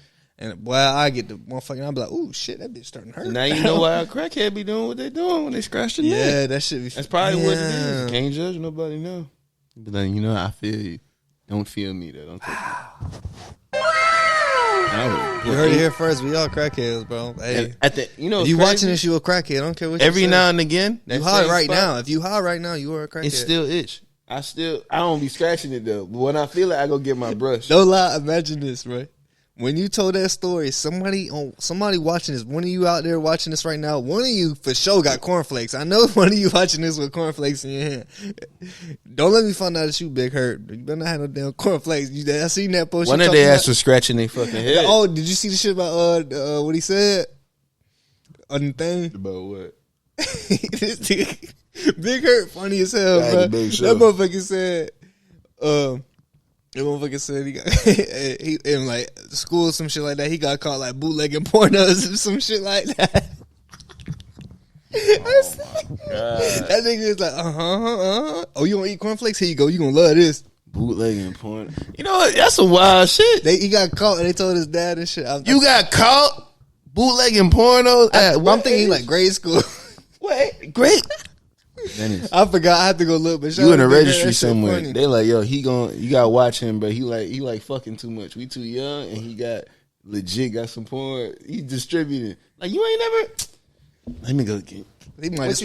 Speaker 2: And boy, I get the motherfucking, I'll be like, ooh, shit, that bitch starting to hurt.
Speaker 1: Now you know why a crackhead be doing what they doing when they scratch the neck.
Speaker 2: Yeah, that shit be.
Speaker 1: That's probably what it is. Can't judge nobody, know. But then, I feel you. Don't feel me, though. Don't take me.
Speaker 2: You heard it here first. We all crackheads, bro. Hey,
Speaker 1: if
Speaker 2: you watching this, you a crackhead. I don't care what you
Speaker 1: every
Speaker 2: say.
Speaker 1: now and again.
Speaker 2: You high right now. If you high right now, you are a crackhead.
Speaker 1: It still itch. I don't be scratching it, though. But when I feel it, I go get my brush.
Speaker 2: No lie. Imagine this, right? When you told that story, somebody watching this, one of you out there watching this right now, one of you for sure got cornflakes. I know one of you watching this with cornflakes in your hand. Don't let me find out that you big hurt. You better not have no damn cornflakes. I seen that post.
Speaker 1: One of their ass was scratching their fucking head.
Speaker 2: Oh, did you see the shit about what he said on the thing?
Speaker 1: About what?
Speaker 2: Big hurt, funny as hell, bro. That motherfucker said, that motherfucker said he got he in like school or some shit like that. He got caught like bootlegging pornos and some shit like that. Oh my God. That nigga is like, Oh, you gonna eat cornflakes? Here you go. You gonna love this.
Speaker 1: Bootlegging porn. You know what? That's some wild shit.
Speaker 2: He got caught and they told his dad and shit.
Speaker 1: You got caught bootlegging pornos?
Speaker 2: I'm thinking like grade school.
Speaker 1: What? Great.
Speaker 2: I forgot. I had to go look. But
Speaker 1: you in a registry somewhere. They like, yo, you gotta watch him, but he like fucking too much. We too young, and he got some porn. He distributing. Like, you ain't never. Let me go get.
Speaker 2: He might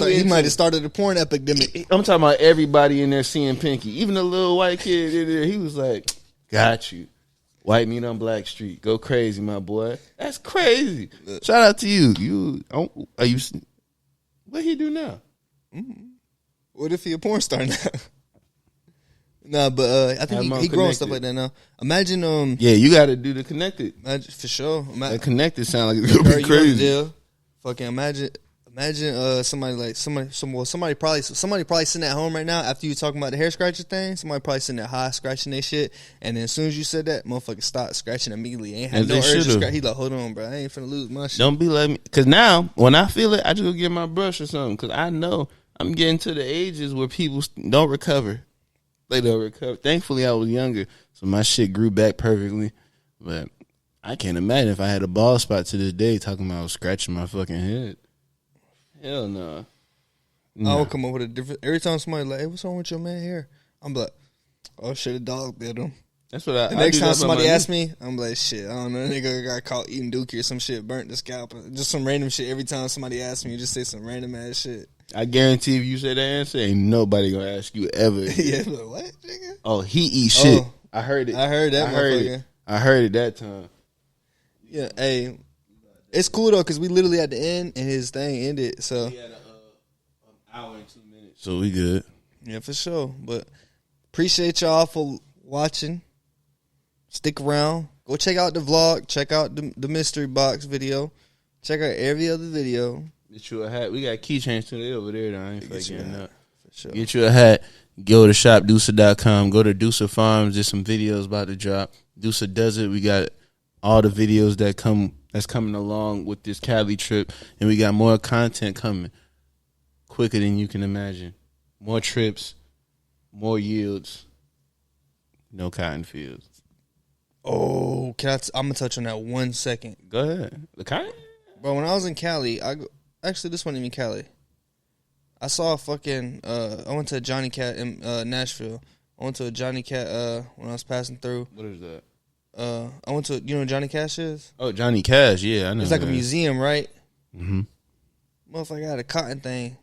Speaker 2: have started a porn epidemic.
Speaker 1: I'm talking about everybody in there seeing Pinky. Even the little white kid in there. He was like, got you. White meat on Black Street. Go crazy, my boy. That's crazy. Shout out to you. Are you? What he do now?
Speaker 2: What if he a porn star now? Nah, but I think he growing stuff like that now. Imagine,
Speaker 1: yeah, you got to do the connected.
Speaker 2: For sure.
Speaker 1: The connected sound like it's gonna be crazy.
Speaker 2: Fucking imagine somebody probably sitting at home right now after you talking about the hair scratcher thing. Somebody probably sitting there high scratching their shit, and then as soon as you said that, motherfucker stopped scratching immediately. Ain't had no urge to scratch. He like, hold on, bro, I ain't finna lose my shit.
Speaker 1: Don't be like me, cause now when I feel it, I just go get my brush or something. Cause I know I'm getting to the ages where people don't recover. They don't recover. Thankfully, I was younger, so my shit grew back perfectly. But I can't imagine if I had a bald spot to this day talking about scratching my fucking head. Hell no.
Speaker 2: I'll come up with a different. Every time somebody like, hey, what's wrong with your man here? I'm like, oh shit, a dog bit him.
Speaker 1: That's what I.
Speaker 2: The next time somebody asks me, I'm like, shit, I don't know. That nigga got caught eating dookie or some shit, burnt the scalp. Just some random shit. Every time somebody asks me, you just say some random ass shit.
Speaker 1: I guarantee if you say that answer, ain't nobody gonna ask you ever.
Speaker 2: Yeah, like, what, nigga?
Speaker 1: Oh, he eats shit.
Speaker 2: Oh,
Speaker 1: I heard it.
Speaker 2: I heard that.
Speaker 1: I heard it that time.
Speaker 2: Yeah, hey, it's cool though because we literally at the end and his thing ended. So
Speaker 1: he had an hour and 2 minutes. So we good.
Speaker 2: Yeah, for sure. But appreciate y'all for watching. Stick around. Go check out the vlog. Check out the mystery box video. Check out every other video.
Speaker 1: Get you a hat. We got keychains today over there. Though. I ain't fucking up.
Speaker 2: For sure.
Speaker 1: Get you a hat. Go to shopdeucer.com. Go to Deucer Farms. There's some videos about to drop. Deucer does it. We got all the videos that's coming along with this Cali trip, and we got more content coming quicker than you can imagine. More trips, more yields, no cotton fields.
Speaker 2: Oh, I'm gonna touch on that 1 second.
Speaker 1: Go ahead. The cotton?
Speaker 2: Bro, when I was in Cali, actually this wasn't even Cali. I saw a fucking I went to a Johnny Cat in Nashville. I went to a Johnny Cat when I was passing through.
Speaker 1: What is that?
Speaker 2: I went to, you know what Johnny Cash is?
Speaker 1: Oh, Johnny Cash, yeah, I know.
Speaker 2: It's like a museum, right?
Speaker 1: Mm-hmm.
Speaker 2: Motherfucker had a cotton thing.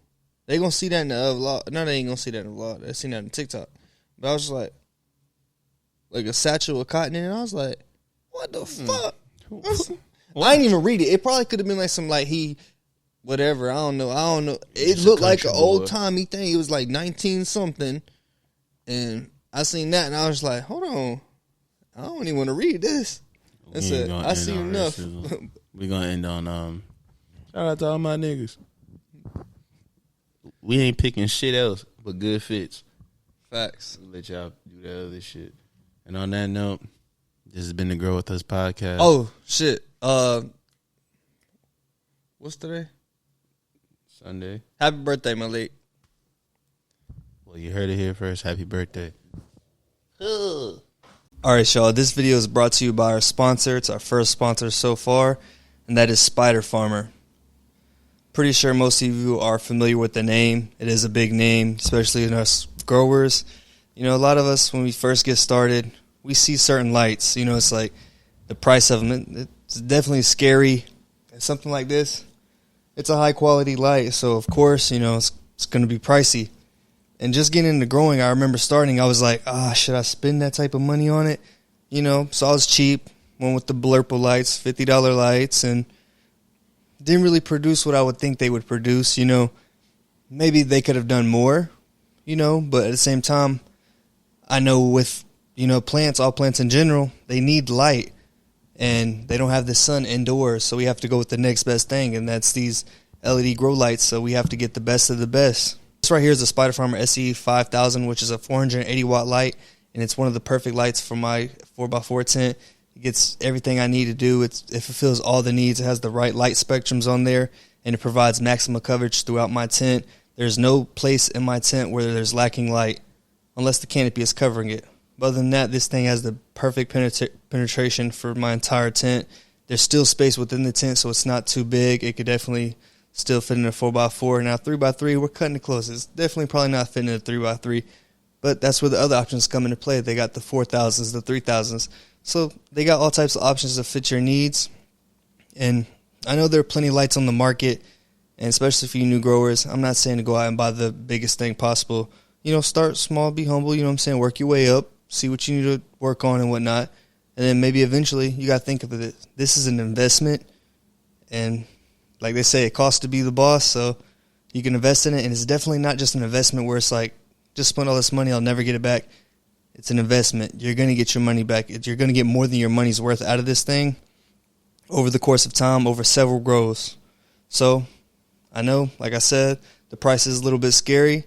Speaker 2: They gonna see that in the vlog. No, they ain't gonna see that in the vlog. They seen that on TikTok. But I was just like a satchel of cotton in it. I was like, what the fuck? I didn't even read it. It probably could have been like some whatever. I don't know. It looked like an old timey thing. It was like 19 something, and I seen that and I was like, hold on, I don't even want to read this. I said, I seen enough.
Speaker 1: We're gonna end on shout out to all my niggas. We ain't picking shit else but good fits.
Speaker 2: Facts.
Speaker 1: We'll let y'all do that other shit. And on that note, this has been the Grow With Us podcast.
Speaker 2: Oh shit. What's today?
Speaker 1: Sunday.
Speaker 2: Happy birthday, Malik.
Speaker 1: Well, you heard it here first. Happy birthday.
Speaker 2: All right, y'all. This video is brought to you by our sponsor. It's our first sponsor so far, and that is Spider Farmer. Pretty sure most of you are familiar with the name. It is a big name, especially in us growers. You know, a lot of us, when we first get started, we see certain lights. You know, it's like the price of them. It's definitely scary. Something like this, it's a high-quality light, so of course, you know, it's going to be pricey. And just getting into growing, I remember starting, I was like, should I spend that type of money on it? You know, so I was cheap, went with the Blurple lights, $50 lights, and didn't really produce what I would think they would produce. You know, maybe they could have done more, you know, but at the same time, I know with, you know, plants, all plants in general, they need light, and they don't have the sun indoors, so we have to go with the next best thing, and that's these LED grow lights, so we have to get the best of the best. This right here is the Spider Farmer SE5000, which is a 480 watt light, and it's one of the perfect lights for my 4x4 tent. It gets everything I need to do. It fulfills all the needs. It has the right light spectrums on there, and it provides maximum coverage throughout my tent. There's no place in my tent where there's lacking light, unless the canopy is covering it. But other than that, this thing has the perfect penetration for my entire tent. There's still space within the tent, so it's not too big. It could definitely still fit in a 4x4. Now 3x3, we're cutting it close. It's definitely probably not fitting in a 3x3, but that's where the other options come into play. They got the 4000s, the 3000s. So they got all types of options to fit your needs. And I know there are plenty of lights on the market, and especially for you new growers, I'm not saying to go out and buy the biggest thing possible. You know, start small, be humble, you know what I'm saying? Work your way up, see what you need to work on and whatnot. And then maybe eventually you got to think of it. This is an investment, and like they say, it costs to be the boss, so you can invest in it. And it's definitely not just an investment where it's like, just spend all this money, I'll never get it back. It's an investment. You're going to get your money back. You're going to get more than your money's worth out of this thing over the course of time, over several grows. So I know, like I said, the price is a little bit scary.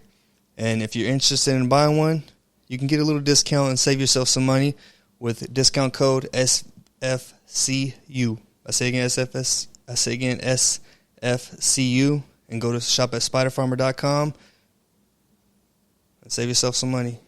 Speaker 2: And if you're interested in buying one, you can get a little discount and save yourself some money with discount code SFCU. I say again, SFCU, and go to shop at spiderfarmer.com and save yourself some money.